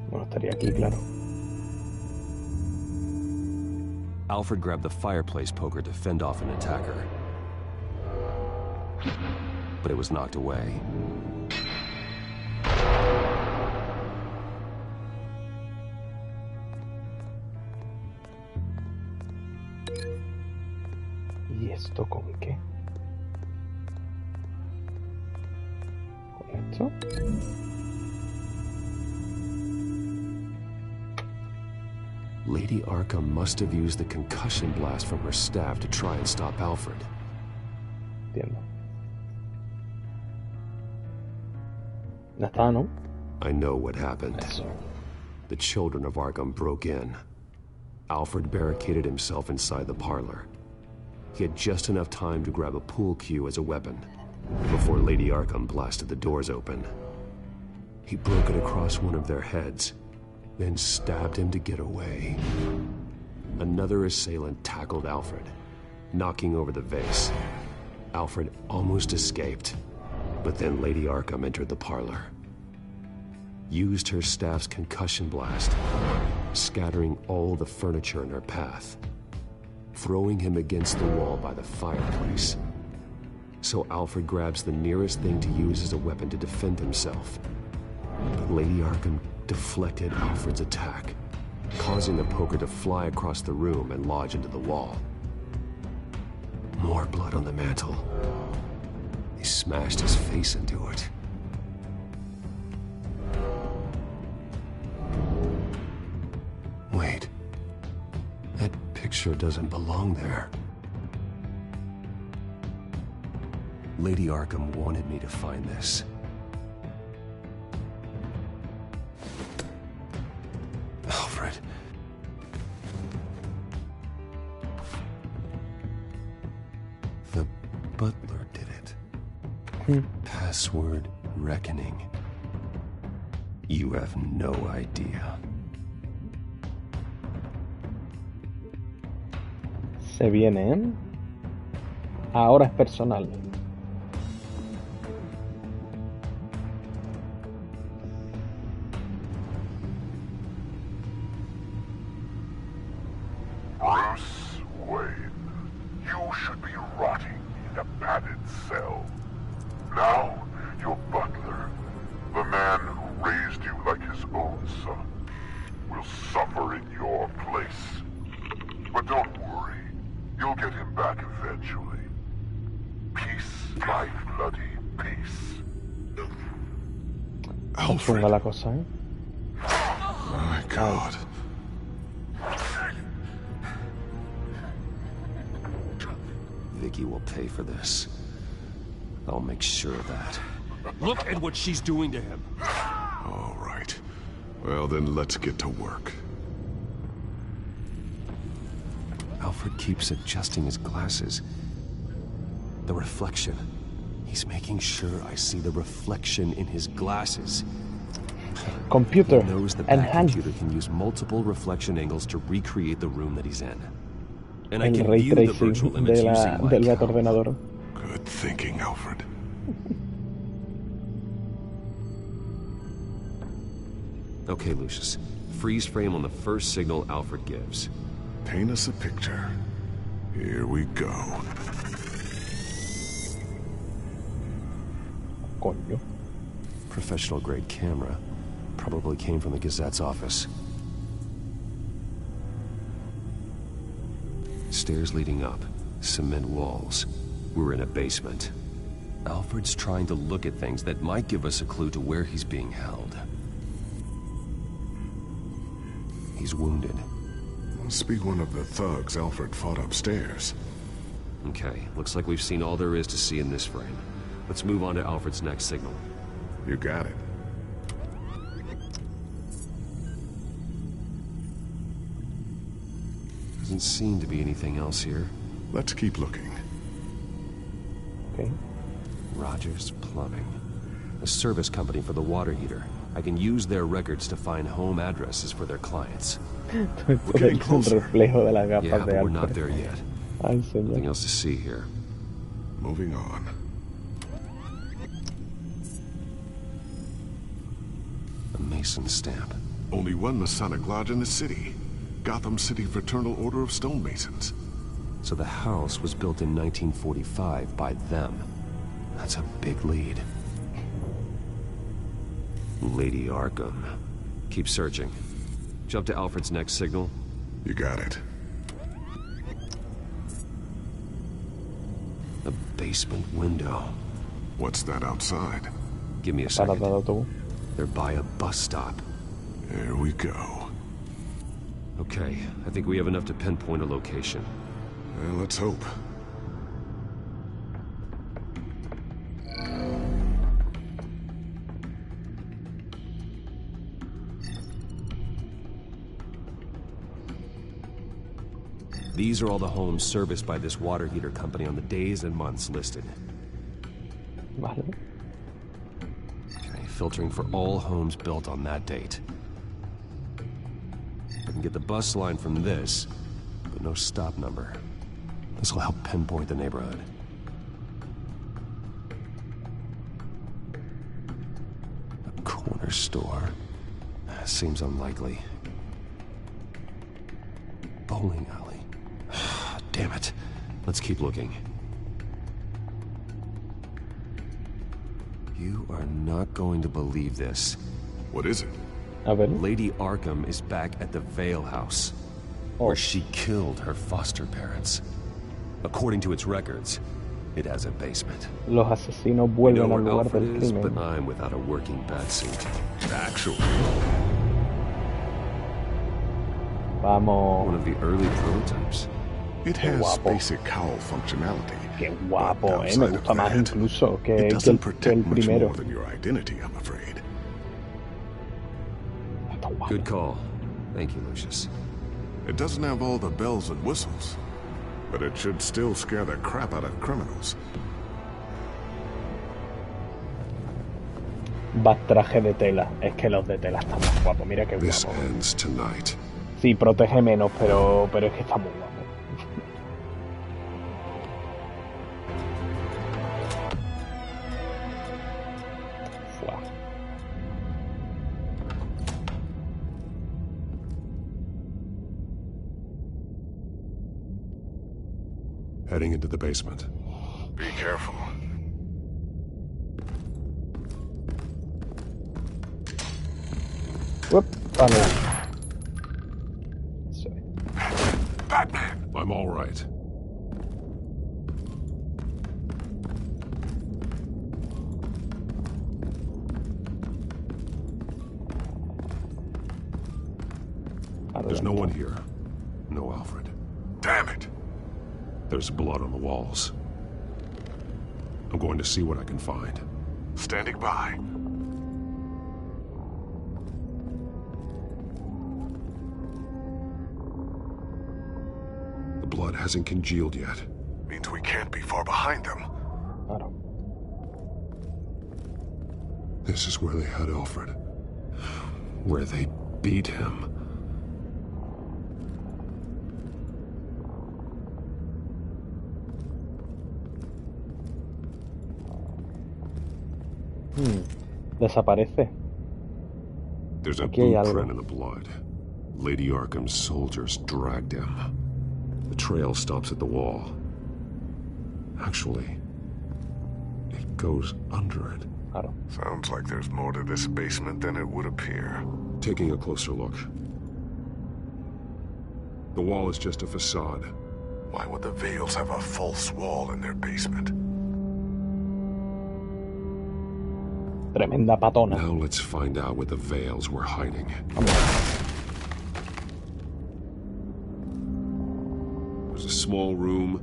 [SPEAKER 1] Bueno, estaría aquí, claro.
[SPEAKER 8] Alfred grabbed the fireplace poker to fend off an attacker. But it was knocked away.
[SPEAKER 1] ¿Y esto con qué? ¿Con esto?
[SPEAKER 8] Lady Arkham must have used the concussion blast from her staff to try and stop Alfred.
[SPEAKER 1] Entiendo. Ya está, ¿no?
[SPEAKER 8] I know what happened.
[SPEAKER 1] Eso.
[SPEAKER 8] The children of Arkham broke in. Alfred barricaded himself inside the parlor. He had just enough time to grab a pool cue as a weapon before Lady Arkham blasted the doors open. He broke it across one of their heads, then stabbed him to get away. Another assailant tackled Alfred, knocking over the vase. Alfred almost escaped, but then Lady Arkham entered the parlor. Used her staff's concussion blast, scattering all the furniture in her path, throwing him against the wall by the fireplace. So Alfred grabs the nearest thing to use as a weapon to defend himself. But Lady Arkham deflected Alfred's attack, causing the poker to fly across the room and lodge into the wall. More blood on the mantle. He smashed his face into it. Wait. That picture doesn't belong there. Lady Arkham wanted me to find this. Alfred. The butler did it. Password reckoning. You have no idea.
[SPEAKER 1] Se viene, ¿eh? Ahora es personal.
[SPEAKER 11] Bruce Wayne, you should be rotting in a padded cell. Now, your butler, the man who raised you like his own son, will suffer in your place. But don't worry, you'll get him back eventually. Peace, my bloody peace.
[SPEAKER 1] Alfred. La cosa, ¿eh?
[SPEAKER 11] My God.
[SPEAKER 8] Vicky will pay for this. I'll make sure of that. Look at what she's doing to him.
[SPEAKER 11] All right. Well, then let's get to work.
[SPEAKER 8] Alfred keeps adjusting his glasses. The reflection. He's making sure I see the reflection in his glasses.
[SPEAKER 1] Computer.
[SPEAKER 8] He knows the back computer can use multiple reflection angles to recreate the room that he's in. And I can view the virtual image using my
[SPEAKER 1] ordenador.
[SPEAKER 11] Good thinking, Alfred.
[SPEAKER 8] Okay, Lucius. Freeze frame on the first signal Alfred gives.
[SPEAKER 11] Paint us a picture. Here we go.
[SPEAKER 1] Coño.
[SPEAKER 8] Professional grade camera. Probably came from the Gazette's office. Stairs leading up. Cement walls. We're in a basement. Alfred's trying to look at things that might give us a clue to where he's being held. He's wounded.
[SPEAKER 11] Must be one of the thugs Alfred fought upstairs.
[SPEAKER 8] Okay, looks like we've seen all there is to see in this frame. Let's move on to Alfred's next signal.
[SPEAKER 11] You got it.
[SPEAKER 8] Doesn't seem to be anything else here.
[SPEAKER 11] Let's keep looking.
[SPEAKER 1] Okay.
[SPEAKER 8] Rogers Plumbing. A service company for the water heater. I can use their records to find home addresses for their clients.
[SPEAKER 11] We're getting closer.
[SPEAKER 8] Yeah, but we're not there yet. Nothing else to see here.
[SPEAKER 11] Moving on.
[SPEAKER 8] A Mason stamp.
[SPEAKER 11] Only one Masonic lodge in the city. Gotham City Fraternal Order of Stonemasons.
[SPEAKER 8] So the house was built in 1945 by them. That's a big lead. Lady Arkham. Keep searching. Jump to Alfred's next signal.
[SPEAKER 11] You got it.
[SPEAKER 8] A basement window.
[SPEAKER 11] What's that outside?
[SPEAKER 8] Give me a second. They're by a bus stop.
[SPEAKER 11] There we go.
[SPEAKER 8] Okay, I think we have enough to pinpoint a location.
[SPEAKER 11] Well, let's hope.
[SPEAKER 8] These are all the homes serviced by this water heater company on the days and months listed.
[SPEAKER 1] Vale.
[SPEAKER 8] Okay, filtering for all homes built on that date. get the bus line from this, but no stop number. This will help pinpoint the neighborhood. A corner store. Seems unlikely. Bowling alley. Damn it. Let's keep looking. You are not going to believe this.
[SPEAKER 11] What is it?
[SPEAKER 8] Lady Arkham is back at the Vale House, where she killed her foster parents. According to its records, it has a basement.
[SPEAKER 1] Los asesinos vuelven al lugar del
[SPEAKER 8] Is,
[SPEAKER 1] crimen.
[SPEAKER 8] but I'm without a working batsuit.
[SPEAKER 11] Actually.
[SPEAKER 1] Vamos.
[SPEAKER 8] One of the early prototypes.
[SPEAKER 11] It has basic cowl functionality.
[SPEAKER 1] Qué guapo, me gusta más incluso que
[SPEAKER 11] It doesn't
[SPEAKER 1] el
[SPEAKER 11] protect much
[SPEAKER 1] primero.
[SPEAKER 11] more than your identity, I'm afraid.
[SPEAKER 8] Good call. Thank you, Lucius.
[SPEAKER 11] It doesn't have all the bells and whistles, but it should still scare the crap out of criminals.
[SPEAKER 1] Va traje de tela. Es que los de tela están más guapos. Mira qué
[SPEAKER 11] This
[SPEAKER 1] guapo.
[SPEAKER 11] ends tonight.
[SPEAKER 1] Sí, protege menos, pero es que está muy guapo. Fuá.
[SPEAKER 11] Heading into the basement. Be careful.
[SPEAKER 1] Whoop. Ah, no.
[SPEAKER 11] Batman! I'm all right. There's no one here. No Alfred. Damn it! There's blood on the walls. I'm going to see what I can find. Standing by. The blood hasn't congealed yet. Means we can't be far behind them. This is where they had Alfred. Where they beat him.
[SPEAKER 1] Desaparece.
[SPEAKER 11] There's a
[SPEAKER 1] Aquí hay
[SPEAKER 11] boot
[SPEAKER 1] algo.
[SPEAKER 11] print in the blood. Lady Arkham's soldiers dragged him. The trail stops at the wall. Actually, it goes under it. Sounds like there's more to this basement than it would appear. Taking a closer look. The wall is just a facade. Why would the Vales have a false wall in their basement?
[SPEAKER 1] Tremenda patona.
[SPEAKER 11] Now let's find out what the Vales were hiding. There's a small room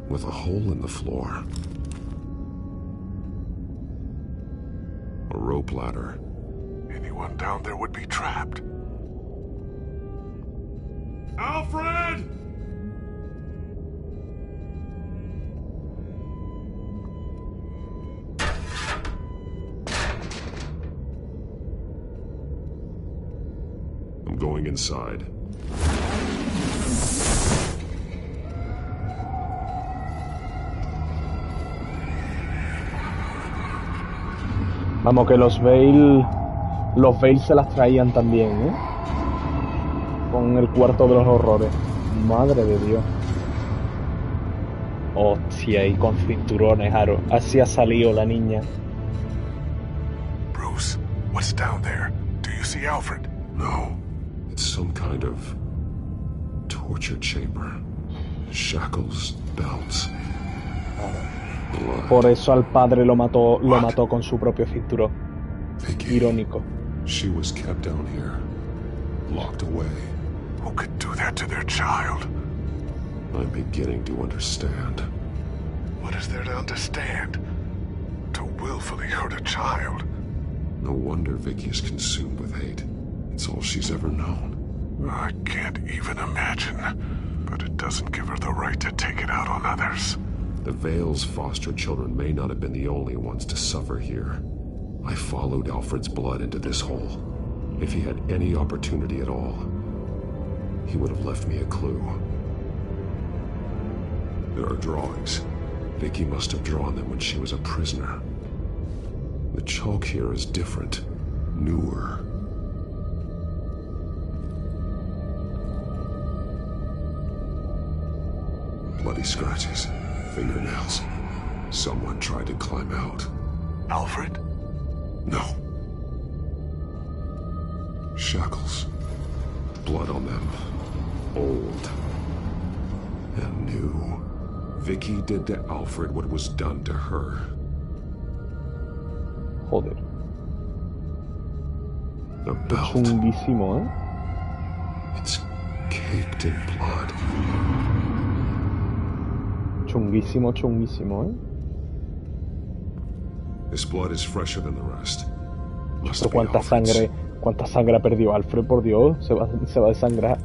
[SPEAKER 11] with a hole in the floor. A rope ladder. Anyone down there would be trapped. Alfred! I'm going inside.
[SPEAKER 1] Vamos, que los Vale se las traían también, ¿eh? Con el cuarto de los horrores. Madre de Dios. Hostia, y con cinturones, Aro. Así ha salido la niña.
[SPEAKER 11] Bruce, what's down there? Do you see Alfred? No. It's some kind of torture chamber. Shackles, belts. Blood.
[SPEAKER 1] Por eso al padre lo mató con su propio cinturón. Irónico.
[SPEAKER 11] She was kept down here, locked away. Who could do that to their child? I'm beginning to understand. What is there to understand? To willfully hurt a child. No wonder Vicky is consumed with hate. It's all she's ever known. I can't even imagine, but it doesn't give her the right to take it out on others. The Vale's foster children may not have been the only ones to suffer here.
[SPEAKER 14] I followed Alfred's blood into this hole. If he had any opportunity at all, he would have left me a clue. There are drawings. Vicky must have drawn them when she was a prisoner. The chalk here is different, newer. Bloody scratches, fingernails. Someone tried to climb out.
[SPEAKER 11] Alfred?
[SPEAKER 14] No. Shackles. Blood on them. Old. And new. Vicky did to Alfred what was done to her.
[SPEAKER 1] Joder.
[SPEAKER 14] A belt.
[SPEAKER 1] Chunguísimo, ¿eh?
[SPEAKER 14] It's caked in blood.
[SPEAKER 1] Chunguísimo, chunguísimo, ¿eh?
[SPEAKER 14] This blood is fresher than the rest. Must
[SPEAKER 1] Pero
[SPEAKER 14] be Alfred's.
[SPEAKER 1] cuánta sangre ha perdido Alfred, por Dios, se va a desangrar.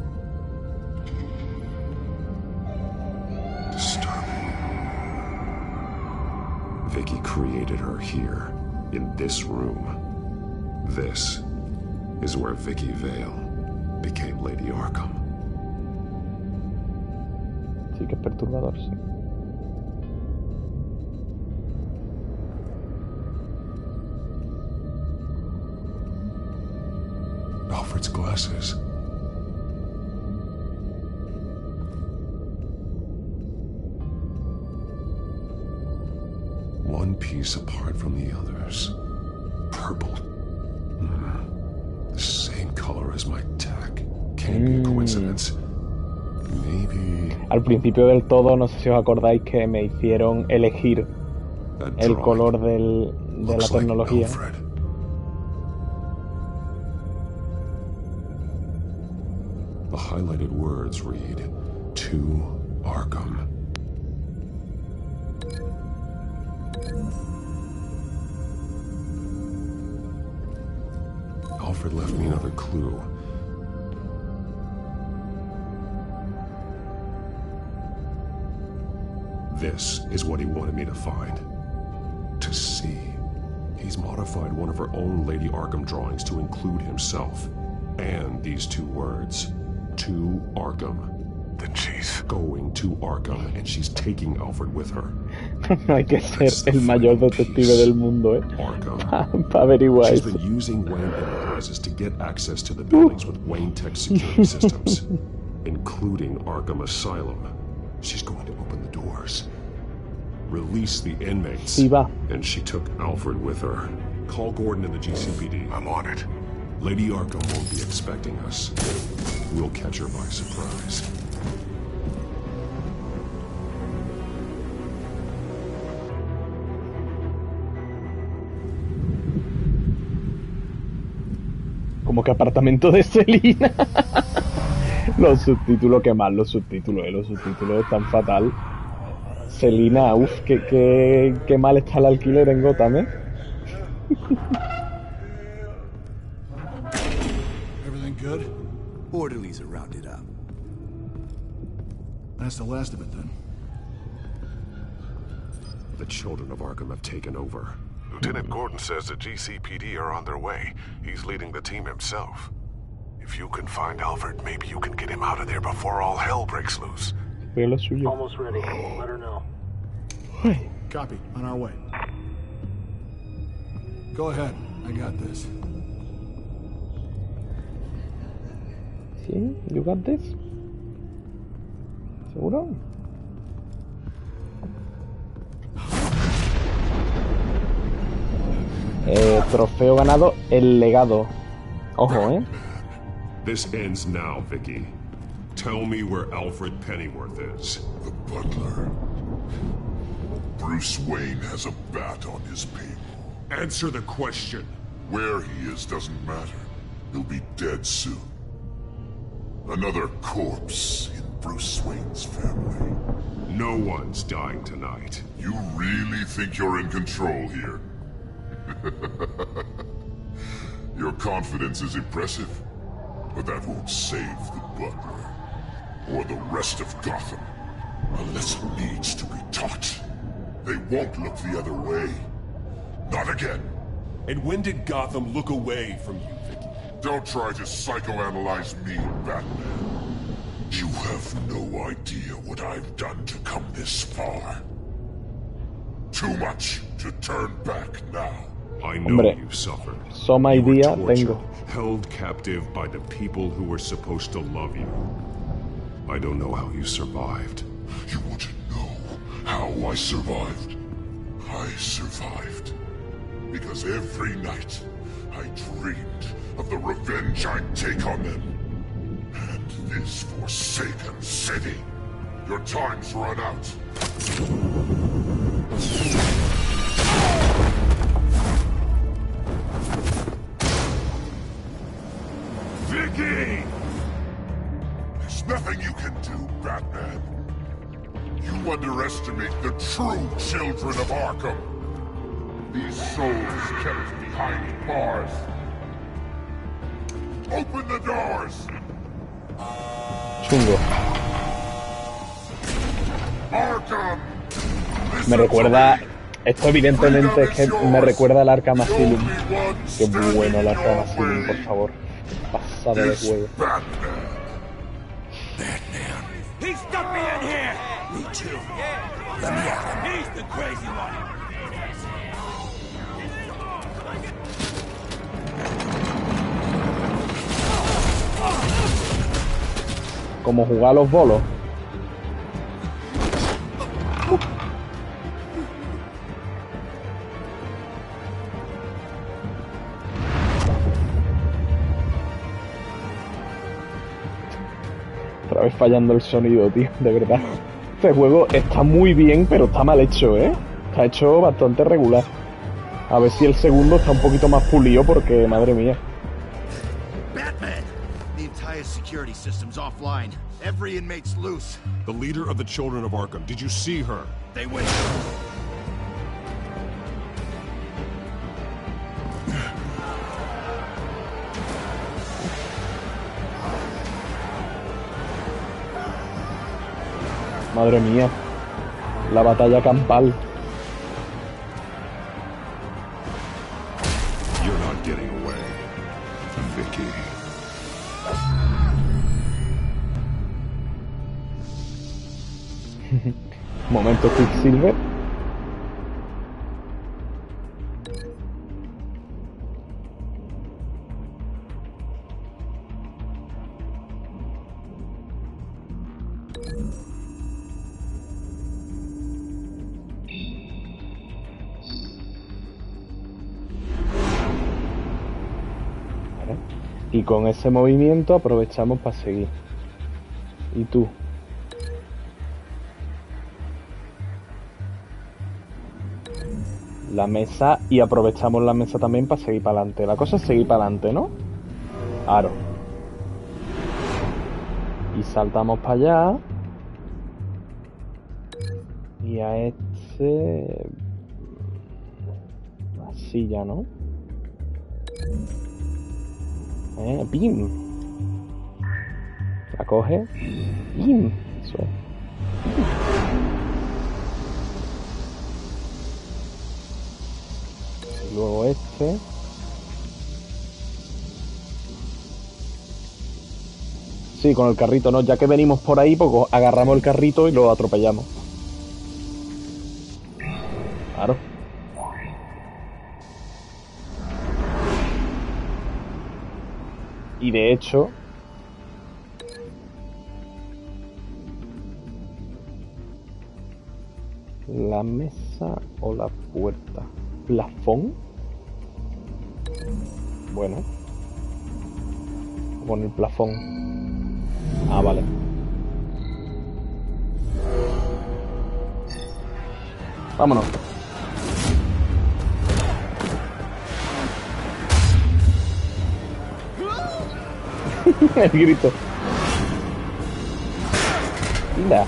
[SPEAKER 14] Disturbing. Vicky created her here, in this room. This is where Vicky Vale became Lady Arkham.
[SPEAKER 1] Sí que es perturbador, sí.
[SPEAKER 14] Alfred's glasses. One piece apart from the others. Purple. The same color as my tech. Can't be a coincidence. Maybe...
[SPEAKER 1] Al principio del todo, no sé si os acordáis que me hicieron elegir el color de la tecnología.
[SPEAKER 14] The highlighted words read, "To Arkham." Alfred left me another clue. This is what he wanted me to find. To see. He's modified one of her own Lady Arkham drawings to include himself. And these two words. To Arkham.
[SPEAKER 11] Then she's
[SPEAKER 14] going to Arkham, and she's taking Alfred with her.
[SPEAKER 1] No hay que ser el mayor detective del mundo, para averiguar
[SPEAKER 14] She's
[SPEAKER 1] eso.
[SPEAKER 14] been using Wayne Enterprises to get access to the buildings with Wayne Tech security systems, including Arkham Asylum. She's going to open the doors, release the inmates, and she took Alfred with her. Call Gordon and the GCPD.
[SPEAKER 11] I'm on it.
[SPEAKER 14] Lady Arkham won't be expecting us. We'll catch her by surprise.
[SPEAKER 1] Como que apartamento de Selina. Los subtítulos, qué mal los subtítulos están fatal. Selina, uff, qué mal está el alquiler en Gotham, ¿eh?
[SPEAKER 3] Everything good?
[SPEAKER 15] Orderlies are rounded up.
[SPEAKER 3] That's the last of it, then.
[SPEAKER 14] The children of Arkham have taken over.
[SPEAKER 11] Lieutenant Gordon says the GCPD are on their way. He's leading the team himself. If you can find Alfred, maybe you can get him out of there before all hell breaks loose.
[SPEAKER 13] Almost ready. Let her know.
[SPEAKER 3] Copy. On our way. Go ahead. I got this.
[SPEAKER 1] ¿Sí? You got this? ¿Seguro? Trofeo ganado, el legado. Ojo, ¿eh?
[SPEAKER 14] This ends now, Vicky. Tell me where Alfred Pennyworth is.
[SPEAKER 16] The butler. Bruce Wayne has a bat on his people.
[SPEAKER 14] Answer the question.
[SPEAKER 16] Where he is doesn't matter. He'll be dead soon. Another corpse in Bruce Wayne's family.
[SPEAKER 14] No one's dying tonight.
[SPEAKER 16] You really think you're in control here? Your confidence is impressive, but that won't save the butler, or the rest of Gotham. A lesson needs to be taught. They won't look the other way. Not again.
[SPEAKER 14] And when did Gotham look away from you, Vicky?
[SPEAKER 16] Don't try to psychoanalyze me, Batman. You have no idea what I've done to come this far. Too much to turn back now.
[SPEAKER 14] I know you suffered.
[SPEAKER 1] Soma y
[SPEAKER 14] You were
[SPEAKER 1] Día
[SPEAKER 14] tortured,
[SPEAKER 1] tengo.
[SPEAKER 14] held captive by the people who were supposed to love you. I don't know how you survived.
[SPEAKER 16] You want to know how I survived? I survived because every night I dreamed of the revenge I'd take on them. And this forsaken city. Your time's run out. Vicky! There's nothing you can do, Batman. You underestimate the true children of Arkham. These souls kept behind bars. Open the doors!
[SPEAKER 1] Chungo.
[SPEAKER 16] Arkham!
[SPEAKER 1] Me recuerda... Esto evidentemente es que me recuerda al Arkham Asylum. Qué bueno el Arkham Asylum, por favor. Pasado de juego.
[SPEAKER 13] He stuck me in here! Me too. Let me out. He's the crazy one.
[SPEAKER 1] Como jugar a los bolos. Otra vez fallando el sonido, tío, de verdad. Este juego está muy bien, pero está mal hecho, ¿eh? Está hecho bastante regular. A ver si el segundo está un poquito más pulido porque, madre mía.
[SPEAKER 15] Batman! The entire security system's offline. Every inmate's loose.
[SPEAKER 14] The leader of the Children of Arkham, did you see her?
[SPEAKER 15] They went...
[SPEAKER 1] Madre mía. La batalla campal.
[SPEAKER 14] You're not getting away, Vicky.
[SPEAKER 1] Momento Quicksilver. Y con ese movimiento aprovechamos para seguir. ¿Y tú? La mesa, y aprovechamos la mesa también para seguir para adelante. La cosa es seguir para adelante, ¿no? Aro. Y saltamos para allá. Y a este... Así ya, ¿no? ¡Pim! La coge. ¡Pim! Eso es. Y luego este. Sí, con el carrito, ¿no? Ya que venimos por ahí, pues agarramos el carrito y lo atropellamos. Claro. Y de hecho... ¿La mesa o la puerta? ¿Plafón? Bueno. Con el plafón. Ah, vale. Vámonos. El grito. Mira.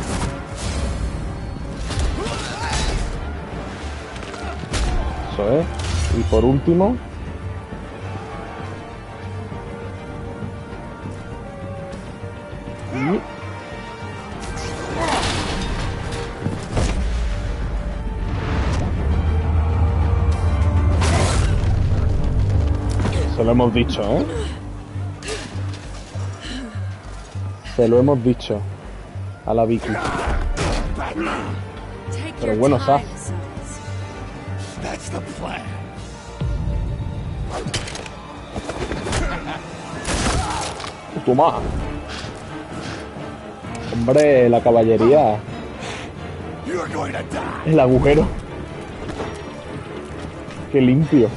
[SPEAKER 1] Eso es. Y por último. Y... Se lo hemos dicho, ¿eh? Se lo hemos dicho a la Vicky. Pero bueno, Saf. Toma. Hombre, la caballería. El agujero. Qué limpio.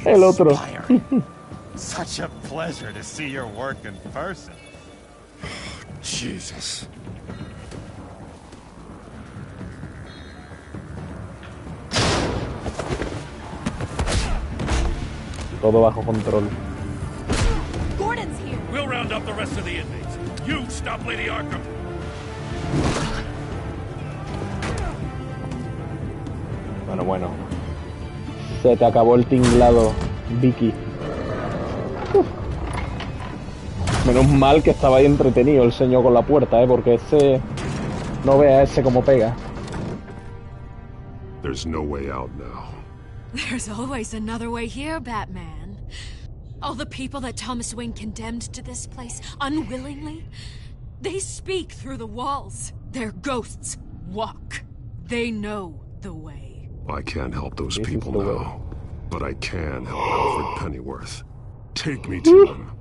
[SPEAKER 1] El otro.
[SPEAKER 17] Such a pleasure to see your work in person.
[SPEAKER 5] Jesus.
[SPEAKER 1] Todo bajo control.
[SPEAKER 6] Gordon's here.
[SPEAKER 5] We'll round up the rest of the inmates. You stop Lady Arkham.
[SPEAKER 1] Bueno. Se te acabó el tinglado, Vicky. Menos mal que estaba ahí entretenido el señor con la puerta, porque ese... No vea ese como pega.
[SPEAKER 14] There's no way out now.
[SPEAKER 18] There's always another way here, Batman. All the people that Thomas Wayne condemned to this place unwillingly, they speak through the walls. Their ghosts walk. They know the way.
[SPEAKER 14] I can't help those people now, but I can help Alfred Pennyworth. Take me to him.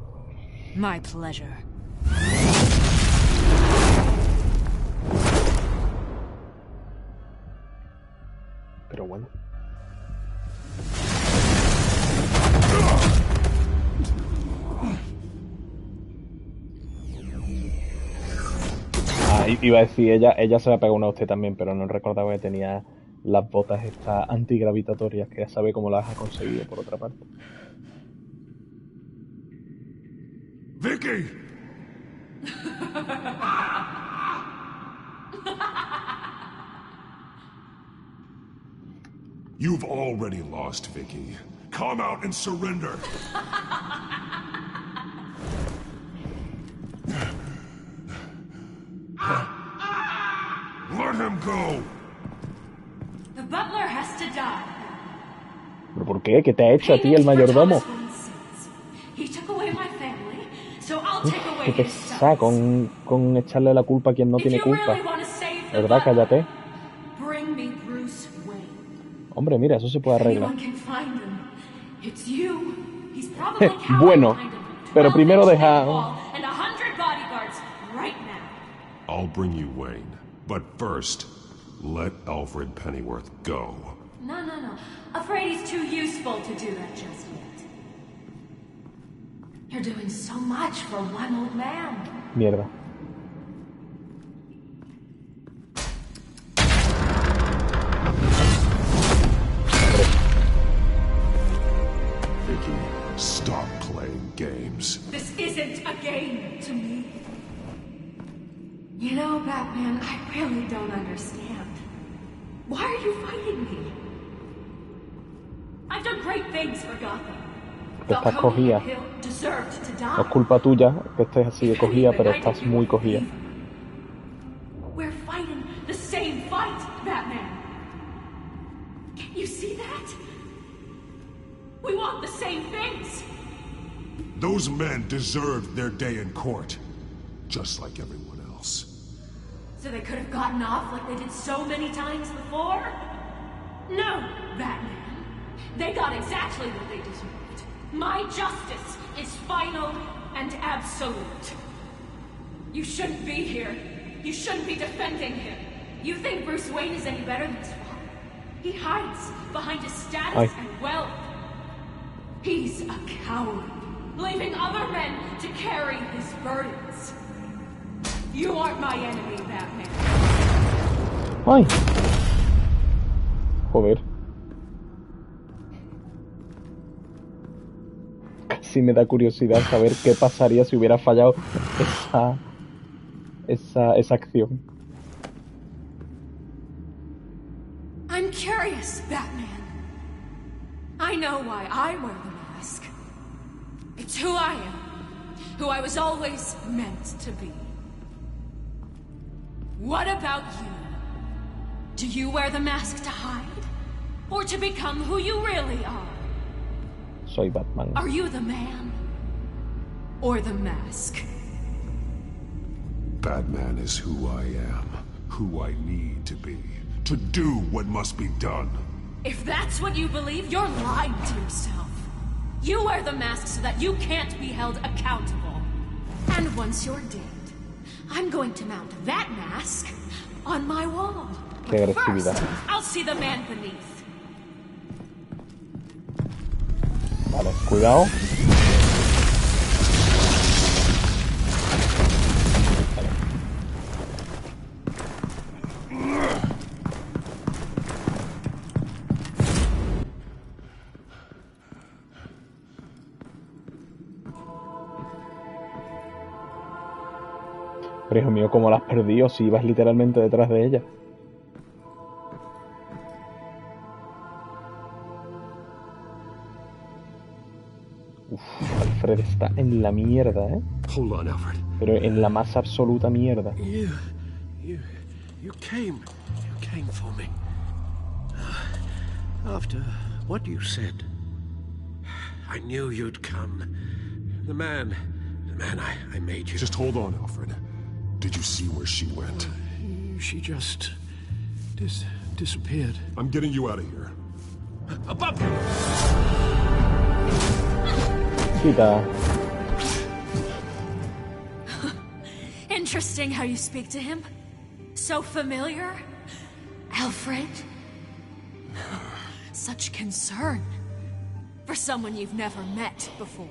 [SPEAKER 18] My pleasure.
[SPEAKER 1] Pero bueno. Iba a decir, ella se va a pegar una a usted también, pero no recordaba que tenía las botas estas antigravitatorias, que ya sabe cómo las ha conseguido por otra parte.
[SPEAKER 16] Vicky! You've already lost, Vicky. Come out and surrender. Let him go.
[SPEAKER 18] The butler has to die.
[SPEAKER 1] ¿Pero por qué? ¿Qué te ha hecho a ti el mayordomo?
[SPEAKER 18] He took away my family, so I'll take away
[SPEAKER 1] ¿Qué
[SPEAKER 18] his stuff.
[SPEAKER 1] pesa con echarle la culpa a quien no tiene culpa? ¿Verdad? Cállate.
[SPEAKER 18] Bring me Bruce Wayne.
[SPEAKER 1] Hombre, mira, eso se puede arreglar.
[SPEAKER 18] Anyone can find him. It's you. He's probably cowering
[SPEAKER 1] Bueno,
[SPEAKER 18] behind him.
[SPEAKER 1] pero primero deja...
[SPEAKER 18] And 100 bodyguards right now.
[SPEAKER 14] I'll bring you Wayne, but first, let Alfred Pennyworth go.
[SPEAKER 18] No. Afraid he's too useful to do that just yet. You're doing so much for one old man.
[SPEAKER 1] Mierda.
[SPEAKER 14] Vicky, stop playing games.
[SPEAKER 18] This isn't a game to me. You know, Batman, I really don't understand. Why are you fighting me? I've done great things for Gotham.
[SPEAKER 1] Que estás cogida.
[SPEAKER 18] Deserved to die.
[SPEAKER 1] No es culpa tuya que estés así de cogida, pero estás muy cogida.
[SPEAKER 18] We're fighting the same fight, Batman. Can't you see that? We want the same things.
[SPEAKER 16] Those men deserved their day in court, just like everyone else.
[SPEAKER 18] So they could have gotten off like they did so many times before? No, Batman. They got exactly what they deserved. My justice is final and absolute. You shouldn't be here. You shouldn't be defending him. You think Bruce Wayne is any better than his father? He hides behind his status and wealth. He's a coward, leaving other men to carry his burdens. You aren't my enemy, Batman.
[SPEAKER 1] Ay. Joder. Casi me da curiosidad saber qué pasaría si hubiera fallado esa acción.
[SPEAKER 18] I'm curious, Batman. I know why I wear the mask. It's who I am. Who I was always meant to be. What about you? Do you wear the mask to hide? Or to become who you really are?
[SPEAKER 1] Soy Batman.
[SPEAKER 18] Are you the man? Or the mask?
[SPEAKER 14] Batman is who I am, who I need to be, to do what must be done.
[SPEAKER 18] If that's what you believe, you're lying to yourself. You wear the mask so that you can't be held accountable. And once you're dead, I'm going to mount that mask on my wall.
[SPEAKER 1] Qué
[SPEAKER 18] But first,
[SPEAKER 1] agresividad.
[SPEAKER 18] I'll see the man beneath.
[SPEAKER 1] Vale, cuidado. Pero hijo mío, ¿cómo la has perdido si ibas literalmente detrás de ella? Uf, Alfred está en la mierda, ¿eh?
[SPEAKER 7] Hold on, Alfred.
[SPEAKER 1] Pero en la más absoluta mierda.
[SPEAKER 7] You came for me. After what you said, I knew you'd come. The man I made you.
[SPEAKER 14] Just hold on, Alfred. Did you see where she went?
[SPEAKER 7] She just disappeared.
[SPEAKER 14] I'm getting you out of here.
[SPEAKER 7] Above you!
[SPEAKER 1] Quita.
[SPEAKER 18] Interesting how you speak to him. So familiar. Alfred. Such concern. For someone you've never met before.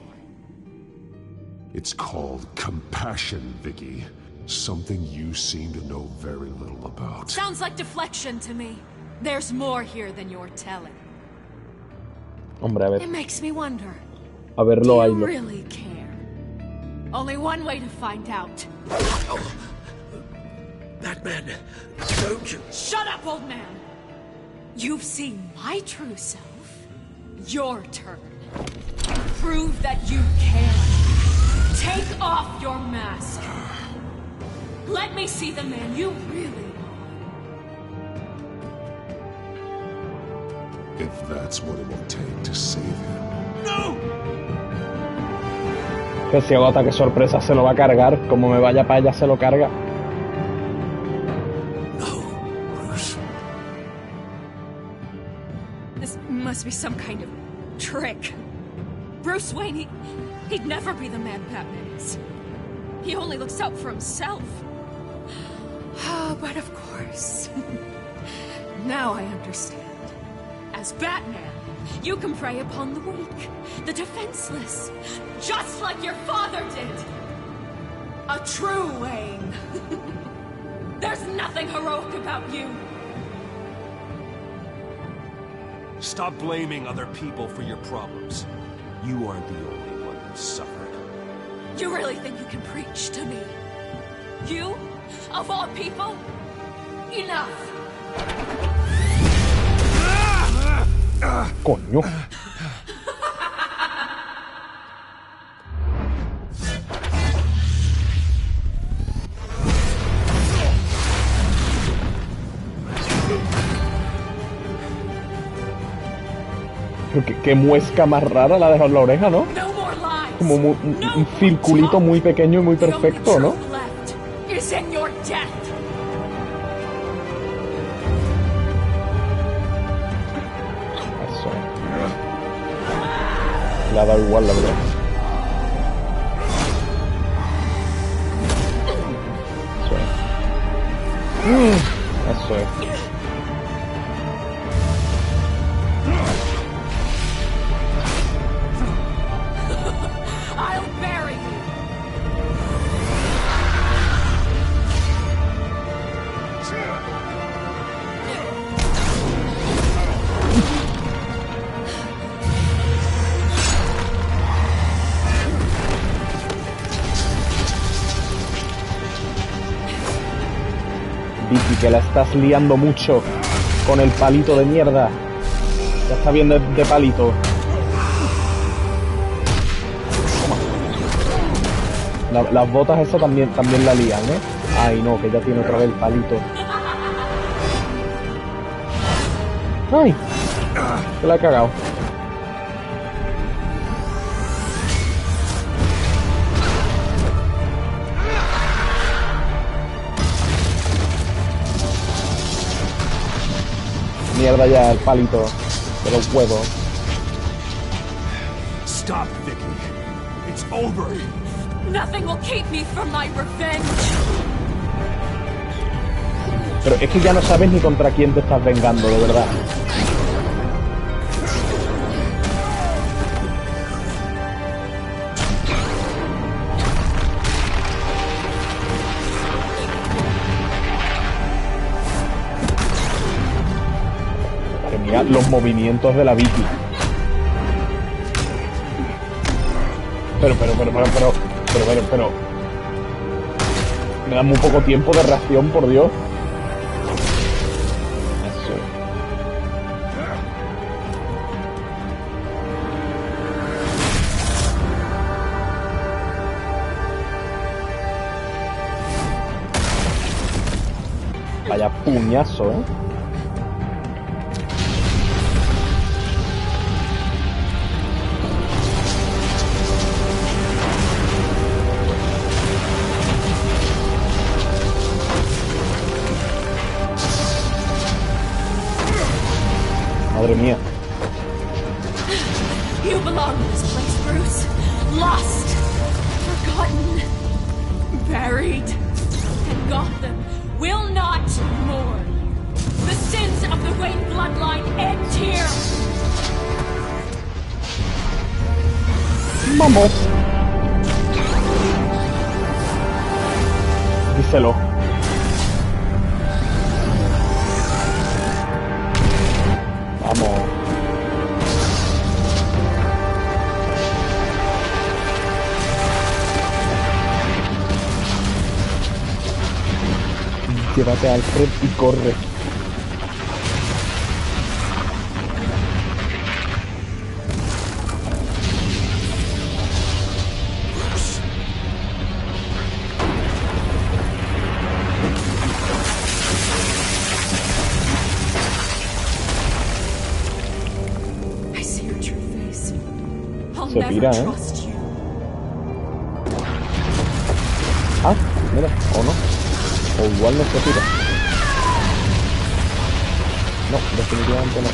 [SPEAKER 14] It's called compassion, Vicky. Something you seem to know very little about.
[SPEAKER 18] Sounds like deflection to me. There's more here than you're telling.
[SPEAKER 1] Hombre, a ver.
[SPEAKER 18] It makes me wonder.
[SPEAKER 1] A verlo,
[SPEAKER 18] Do you
[SPEAKER 1] haylo.
[SPEAKER 18] really care? Only one way to find out.
[SPEAKER 7] Batman, don't you...
[SPEAKER 18] Shut up, old man! You've seen my true self. Your turn. Prove that you can. Take off your mask. Let me see the man you really are.
[SPEAKER 14] If that's what it will take to save him.
[SPEAKER 7] No!
[SPEAKER 1] Que si agota, qué sorpresa, se lo va a cargar. Como me vaya para allá, se lo carga.
[SPEAKER 18] This must be some kind of trick. Bruce Wayne, he'd never be the man Batman is. He only looks out for himself. But of course. Now I understand. As Batman, you can prey upon the weak, the defenseless, just like your father did. A true Wayne. There's nothing heroic about you.
[SPEAKER 8] Stop blaming other people for your problems. You aren't the only one who's suffered.
[SPEAKER 18] You really think you can preach to me? You? Of all people? Enough!
[SPEAKER 1] Coño. Pero qué muesca más rara la ha dejado en la oreja, ¿no? Como un circulito muy pequeño y muy perfecto, ¿no?
[SPEAKER 18] Is in your death.
[SPEAKER 1] Eso. Le ha dado igual, la verdad. Eso es.
[SPEAKER 18] I'll bury you.
[SPEAKER 1] Vicky, que la estás liando mucho con el palito de mierda. Ya está bien de palito. Toma. Las botas esas también la lían, ¿eh? Ay, no, que ya tiene otra vez el palito. ¡Ay! Se la ha cagado. Mierda ya, el palito de los huevos.
[SPEAKER 13] Stop, Vicky. It's over.
[SPEAKER 18] Nothing will keep me from my revenge.
[SPEAKER 1] Pero es que ya no sabes ni contra quién te estás vengando, de verdad. Madre mía, los movimientos de la Vicky. Pero. Me da muy poco tiempo de reacción, por Dios. Eso. Vaya puñazo, ¿eh? Madre mía.
[SPEAKER 18] You belong in this place, Bruce. Lost, forgotten, buried. And Gotham will not mourn. The sins of the Wayne bloodline end here.
[SPEAKER 1] Vamos. Díselo. Vamos. Llévate a Alfred y corre. Se pira, ¿eh? Ah, mira, o no. O igual no se tira. No, definitivamente no.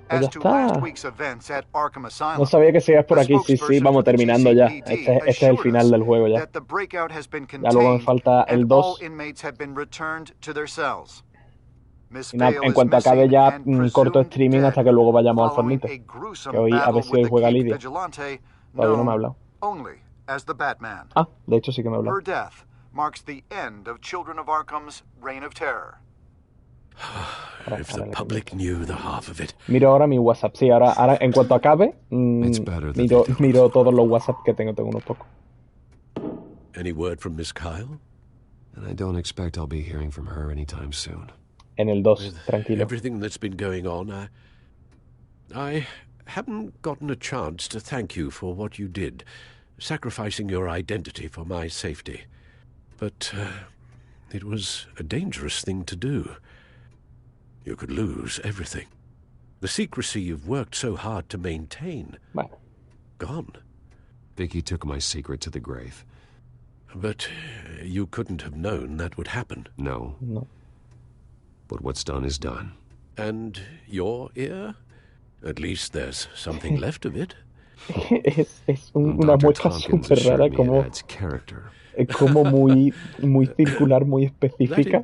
[SPEAKER 1] Pues ya está. No sabía que sigas por aquí. Sí, sí, vamos terminando ya. Este es el final del juego ya. Ya luego me falta el 2. Y nada, en cuanto acabe ya corto streaming hasta que luego vayamos al Fornite. Que hoy a ver si hoy juega Lidia. Todavía no me ha hablado. Ah, de hecho sí que me ha hablado.
[SPEAKER 7] If the public knew the half of it.
[SPEAKER 1] Miro ahora mi WhatsApp. Sí, ahora en cuanto acabe, miro todos los WhatsApp que tengo unos pocos.
[SPEAKER 7] Any word from Miss Kyle?
[SPEAKER 8] And I don't expect I'll be hearing from her anytime soon.
[SPEAKER 1] En el 2, tranquilo.
[SPEAKER 7] Everything that's been going on, I haven't gotten a chance to thank you for what you did, sacrificing your identity for my safety. But it was a dangerous thing to do. You could lose everything. The secrecy you've worked so hard to maintain.
[SPEAKER 1] Bueno.
[SPEAKER 7] Gone.
[SPEAKER 8] Vicky took my secret to the grave.
[SPEAKER 7] But you couldn't have known that would happen.
[SPEAKER 8] No.
[SPEAKER 1] No.
[SPEAKER 8] But what's done is done.
[SPEAKER 7] And your ear? At least there's something left of it.
[SPEAKER 1] es una muestra súper rara, como muy circular, muy específica.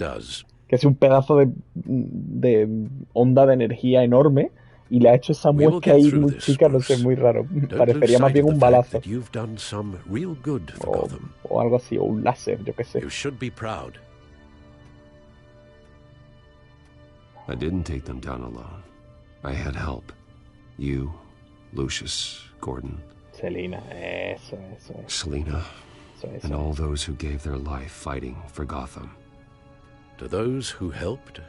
[SPEAKER 1] Que es un pedazo de onda de energía enorme y le ha hecho esa muesca ahí muy chica, no sé, muy raro. Parecería más bien un balazo. O algo así, o un láser, yo qué sé.
[SPEAKER 8] I didn't take them down alone. I had help. You, Lucius, Gordon.
[SPEAKER 1] Selina, eso es.
[SPEAKER 8] Selina.
[SPEAKER 1] Eso.
[SPEAKER 8] And all those who gave their life fighting for Gotham.
[SPEAKER 7] To those who helped,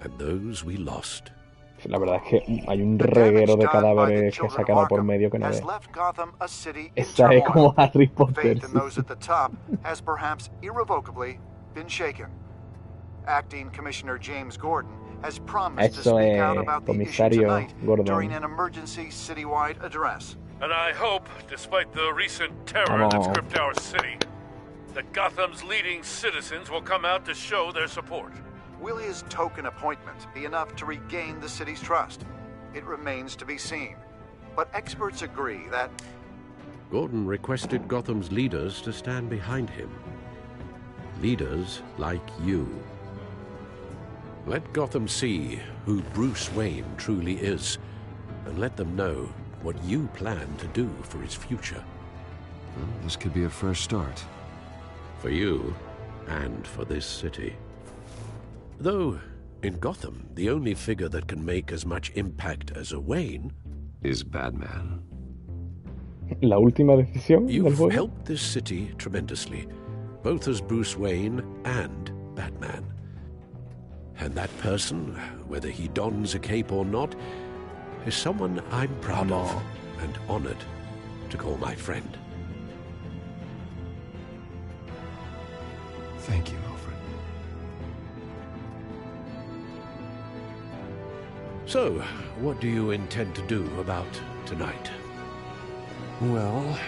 [SPEAKER 7] and those we lost.
[SPEAKER 1] La verdad es que hay un reguero de cadáveres que se ha quedado por medio que no ve. Esta es como Harry Potter.
[SPEAKER 2] Faith in those at the top has perhaps irrevocably been shaken. Acting Commissioner James Gordon has promised to speak out about the issue tonight during an emergency citywide address.
[SPEAKER 5] And I hope, despite the recent terror that's gripped our city, that Gotham's leading citizens will come out to show their support.
[SPEAKER 2] Will his token appointment be enough to regain the city's trust? It remains to be seen. But experts agree that
[SPEAKER 7] Gordon requested Gotham's leaders to stand behind him. Leaders like you. Let Gotham see who Bruce Wayne truly is, and let them know what you plan to do for his future.
[SPEAKER 8] Well, this could be a fresh start.
[SPEAKER 7] For you, and for this city. Though, in Gotham, the only figure that can make as much impact as a Wayne
[SPEAKER 8] is Batman.
[SPEAKER 1] La última decisión del
[SPEAKER 7] You've
[SPEAKER 1] juego.
[SPEAKER 7] helped this city tremendously, both as Bruce Wayne and Batman. And that person, whether he dons a cape or not, is someone I'm proud of and honored to call my friend.
[SPEAKER 8] Thank you, Alfred.
[SPEAKER 7] So, what do you intend to do about tonight?
[SPEAKER 8] Well,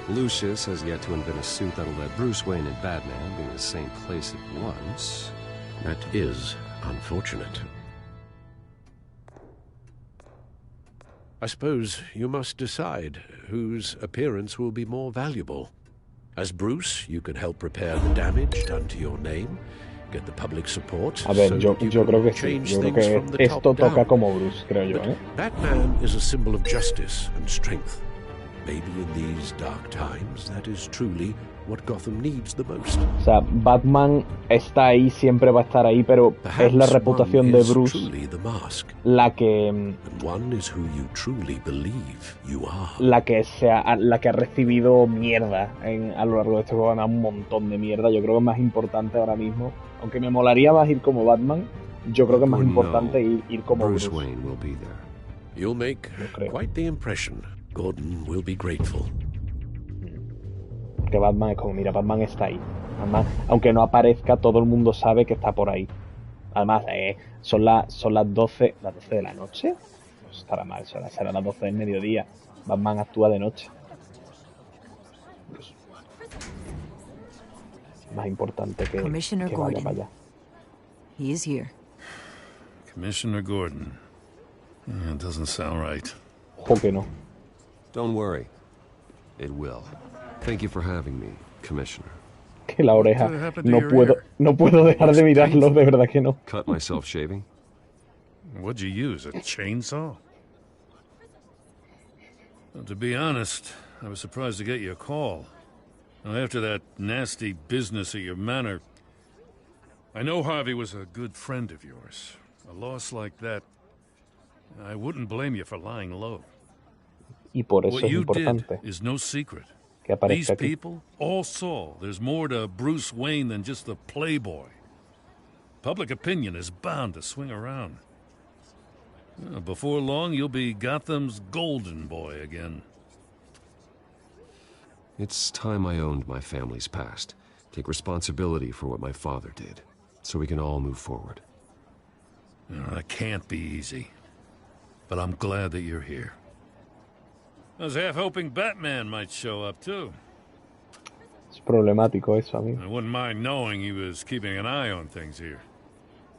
[SPEAKER 8] Lucius has yet to invent a suit that'll let Bruce Wayne and Batman be in the same place at once.
[SPEAKER 7] That is unfortunate. I suppose you must decide whose appearance will be more valuable. As Bruce, you can help repair the damage done to your name, get the public support.
[SPEAKER 1] A ver,
[SPEAKER 7] so
[SPEAKER 1] yo creo que sí.
[SPEAKER 7] change
[SPEAKER 1] Yo creo
[SPEAKER 7] things
[SPEAKER 1] que
[SPEAKER 7] from the
[SPEAKER 1] esto
[SPEAKER 7] top
[SPEAKER 1] toca
[SPEAKER 7] down.
[SPEAKER 1] como Bruce, creo yo, ¿eh?
[SPEAKER 7] Batman is a symbol of justice and strength. Maybe in these dark times, that is truly what Gotham needs the most.
[SPEAKER 1] O sea, Batman está ahí, siempre va a estar ahí, pero es la reputación de Bruce la que ha recibido mierda a lo largo de este juego, un montón de mierda. Yo creo que es más importante ahora mismo, aunque me molaría más ir como Batman, yo creo que es más importante ir como Bruce.
[SPEAKER 8] Wayne will be there.
[SPEAKER 7] You'll make quite the impression. Gordon will be grateful.
[SPEAKER 1] Que Batman es como, mira, Batman está ahí. Además, aunque no aparezca, todo el mundo sabe que está por ahí. Además, son las 12 de la noche. No estará mal, será las 12 del mediodía. Batman actúa de noche. Más importante que
[SPEAKER 19] Commissioner
[SPEAKER 1] vaya
[SPEAKER 19] Gordon.
[SPEAKER 1] para allá.
[SPEAKER 19] He is here.
[SPEAKER 5] Commissioner Gordon. It doesn't sound right.
[SPEAKER 1] Ojo que no.
[SPEAKER 8] Don't worry. It will. Thank you for having me, Commissioner.
[SPEAKER 1] Que la oreja. No puedo dejar de mirarlo, de verdad que no.
[SPEAKER 8] Cut myself shaving.
[SPEAKER 5] What'd you use, a chainsaw? Well, to be honest, I was surprised to get your call. Now, after that nasty business at your manor, I know Harvey was a good friend of yours. A loss like that, I wouldn't blame you for lying low.
[SPEAKER 1] Y por eso
[SPEAKER 5] What
[SPEAKER 1] es
[SPEAKER 5] you
[SPEAKER 1] importante
[SPEAKER 5] did is no secret.
[SPEAKER 1] que
[SPEAKER 5] These
[SPEAKER 1] aparezca aquí.
[SPEAKER 5] people all saw there's more to Bruce Wayne than just the playboy. Public opinion is bound to swing around. Before long, you'll be Gotham's golden boy again.
[SPEAKER 8] It's time I owned my family's past. Take responsibility for what my father did, so we can all move forward.
[SPEAKER 5] That can't be easy. But I'm glad that you're here. I was half hoping Batman might show up, too.
[SPEAKER 1] Es problemático eso, amigo.
[SPEAKER 5] I wouldn't mind knowing he was keeping an eye on things here.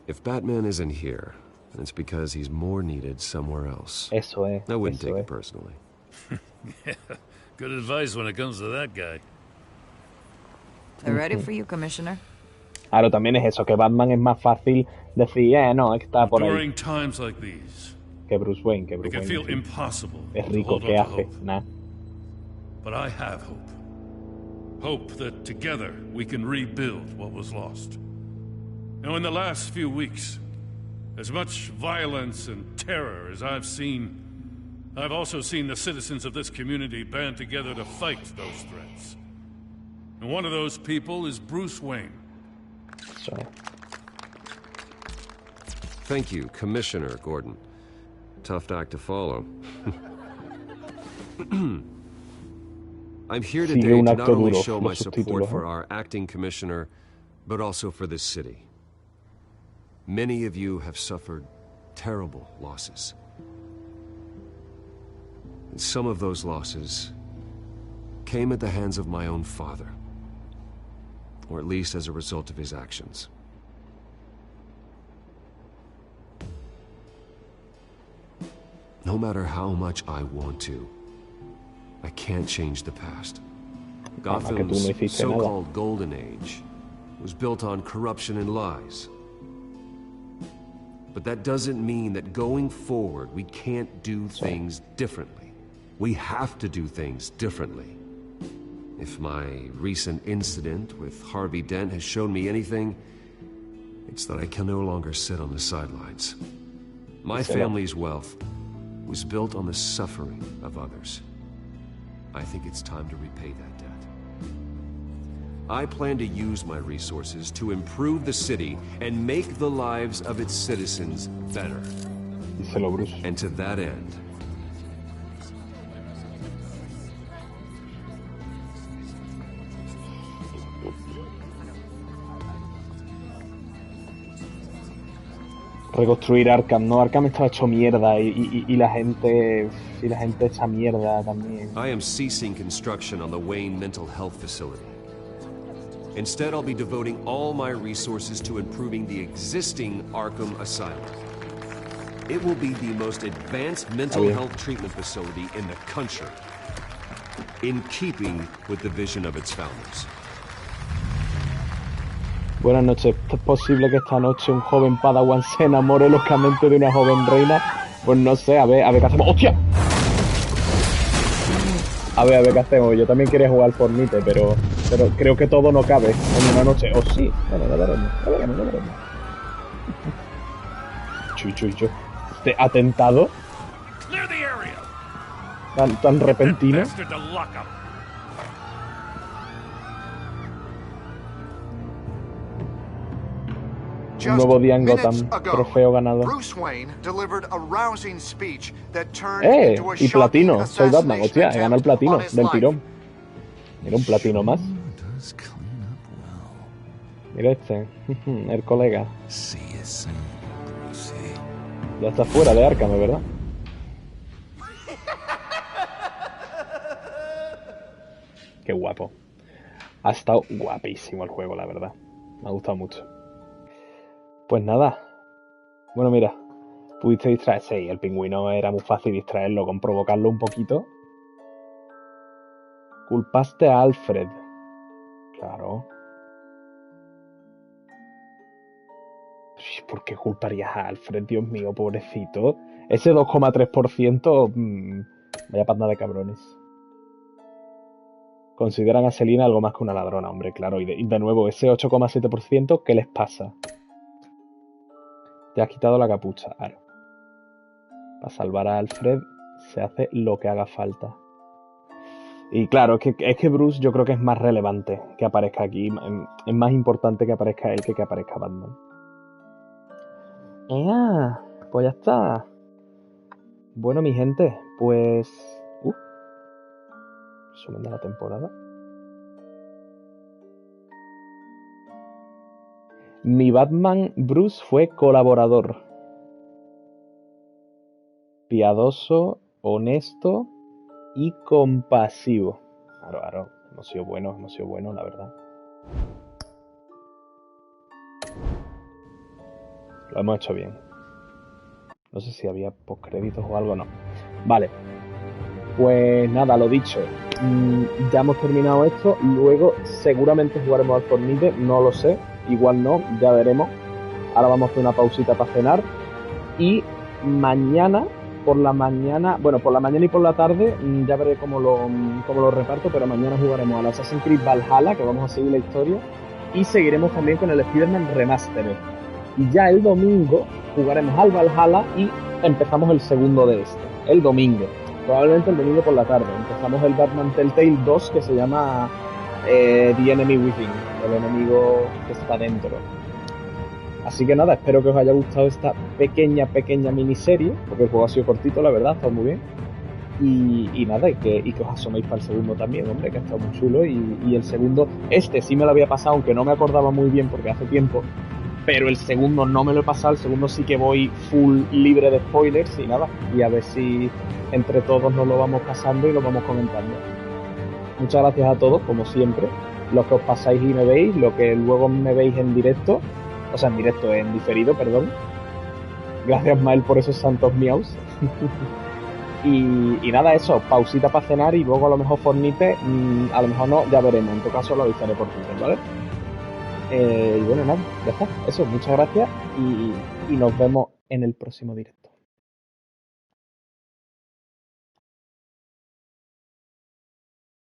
[SPEAKER 8] If Batman isn't here, then it's because he's more needed somewhere else.
[SPEAKER 1] Eso es.
[SPEAKER 8] I wouldn't
[SPEAKER 1] eso
[SPEAKER 8] take
[SPEAKER 1] es.
[SPEAKER 8] it personally.
[SPEAKER 5] Yeah, good advice when it comes to that guy.
[SPEAKER 19] They're ready for you, Commissioner.
[SPEAKER 1] Claro, también es eso, que Batman es más fácil decir, no, es que está por ahí.
[SPEAKER 5] During times like these,
[SPEAKER 1] Que Bruce Wayne, que
[SPEAKER 5] it
[SPEAKER 1] Bruce
[SPEAKER 5] can feel
[SPEAKER 1] Wayne.
[SPEAKER 5] impossible
[SPEAKER 1] Es
[SPEAKER 5] to
[SPEAKER 1] rico,
[SPEAKER 5] hold
[SPEAKER 1] ¿qué
[SPEAKER 5] on to
[SPEAKER 1] hace?
[SPEAKER 5] hope.
[SPEAKER 1] Nada.
[SPEAKER 5] But I have hope. Hope that together we can rebuild what was lost. Now, in the last few weeks, as much violence and terror as I've seen, I've also seen the citizens of this community band together to fight those threats. And one of those people is Bruce Wayne.
[SPEAKER 1] So.
[SPEAKER 8] Thank you, Commissioner Gordon. Tough act to follow. I'm here today to not only show my support for our acting commissioner, but also for this city. Many of you have suffered terrible losses. And some of those losses came at the hands of my own father, or at least as a result of his actions. No matter how much I want to, I can't change the past. Gotham's so-called Golden Age was built on corruption and lies. But that doesn't mean that going forward we can't do things differently. We have to do things differently. If my recent incident with Harvey Dent has shown me anything, it's that I can no longer sit on the sidelines. My family's wealth was built on the suffering of others. I think it's time to repay that debt. I plan to use my resources to improve the city and make the lives of its citizens better. And to that end,
[SPEAKER 1] reconstruir Arkham, ¿no? Arkham estaba hecho mierda y la gente hecha mierda también.
[SPEAKER 8] I am ceasing construction on the Wayne Mental Health Facility. Instead, I'll be devoting all my resources to improving the existing Arkham Asylum. It will be the most advanced mental health treatment facility in the country, in keeping with the vision of its founders.
[SPEAKER 1] Buenas noches. ¿Es posible que esta noche un joven Padawan se enamore locamente de una joven reina? Pues no sé, a ver qué hacemos. ¡Hostia! A ver qué hacemos. Yo también quería jugar Fortnite, pero creo que todo no cabe en una noche. ¿O sí? Bueno, ya veremos. Chuy. Este atentado tan repentino. Un nuevo día en Gotham, trofeo ganado. Y platino, soy Batman, hostia, he ganado el platino del tirón. Mira, un platino más. Mira este, el colega. Ya está fuera de Arkham, ¿verdad? Qué guapo. Ha estado guapísimo el juego, la verdad. Me ha gustado mucho. Pues nada. Bueno, mira. Pudiste distraer. Sí, el pingüino era muy fácil distraerlo con provocarlo un poquito. Culpaste a Alfred. Claro. ¿Por qué culparías a Alfred? Dios mío, pobrecito. Ese 2,3%... vaya panda de cabrones. Consideran a Selina algo más que una ladrona, hombre, claro. Y de nuevo, ese 8,7%, ¿qué les pasa? Te has quitado la capucha, claro. Para salvar a Alfred se hace lo que haga falta. Y claro, es que Bruce yo creo que es más relevante que aparezca aquí. Es más importante que aparezca él que aparezca Batman. Pues ya está. Bueno, mi gente, pues... resumen de la temporada. Mi Batman Bruce fue colaborador. Piadoso, honesto y compasivo. Claro, hemos sido buenos, la verdad. Lo hemos hecho bien. No sé si había postcréditos o algo, no. Vale. Pues nada, lo dicho. Ya hemos terminado esto. Luego seguramente jugaremos al Fortnite, no lo sé. Igual no, ya veremos. Ahora vamos a hacer una pausita para cenar. Y mañana, por la mañana y por la tarde, ya veré cómo lo reparto, pero mañana jugaremos al Assassin's Creed Valhalla, que vamos a seguir la historia. Y seguiremos también con el Spider-Man Remastered. Y ya el domingo jugaremos al Valhalla y empezamos el segundo de este. el domingo, probablemente el domingo por la tarde. Empezamos el Batman Telltale 2 que se llama The Enemy Within, el enemigo que está dentro. Así que nada, espero que os haya gustado esta pequeña miniserie, porque el juego ha sido cortito, la verdad, está muy bien. Y nada, y que os asoméis para el segundo también, hombre, que ha estado muy chulo. Y el segundo, sí me lo había pasado, aunque no me acordaba muy bien porque hace tiempo. Pero el segundo no me lo he pasado, el segundo sí que voy full libre de spoilers y nada. Y a ver si entre todos nos lo vamos pasando y lo vamos comentando. Muchas gracias a todos, como siempre. Los que os pasáis y me veis, los que luego me veis en directo. O sea, en diferido, perdón. Gracias, Mael, por esos santos miaus. y nada, eso, pausita para cenar y luego a lo mejor Fornite, a lo mejor no, ya veremos. En todo caso lo avisaré por Twitter, ¿vale? Y bueno, nada, ya está. Eso, muchas gracias y nos vemos en el próximo directo.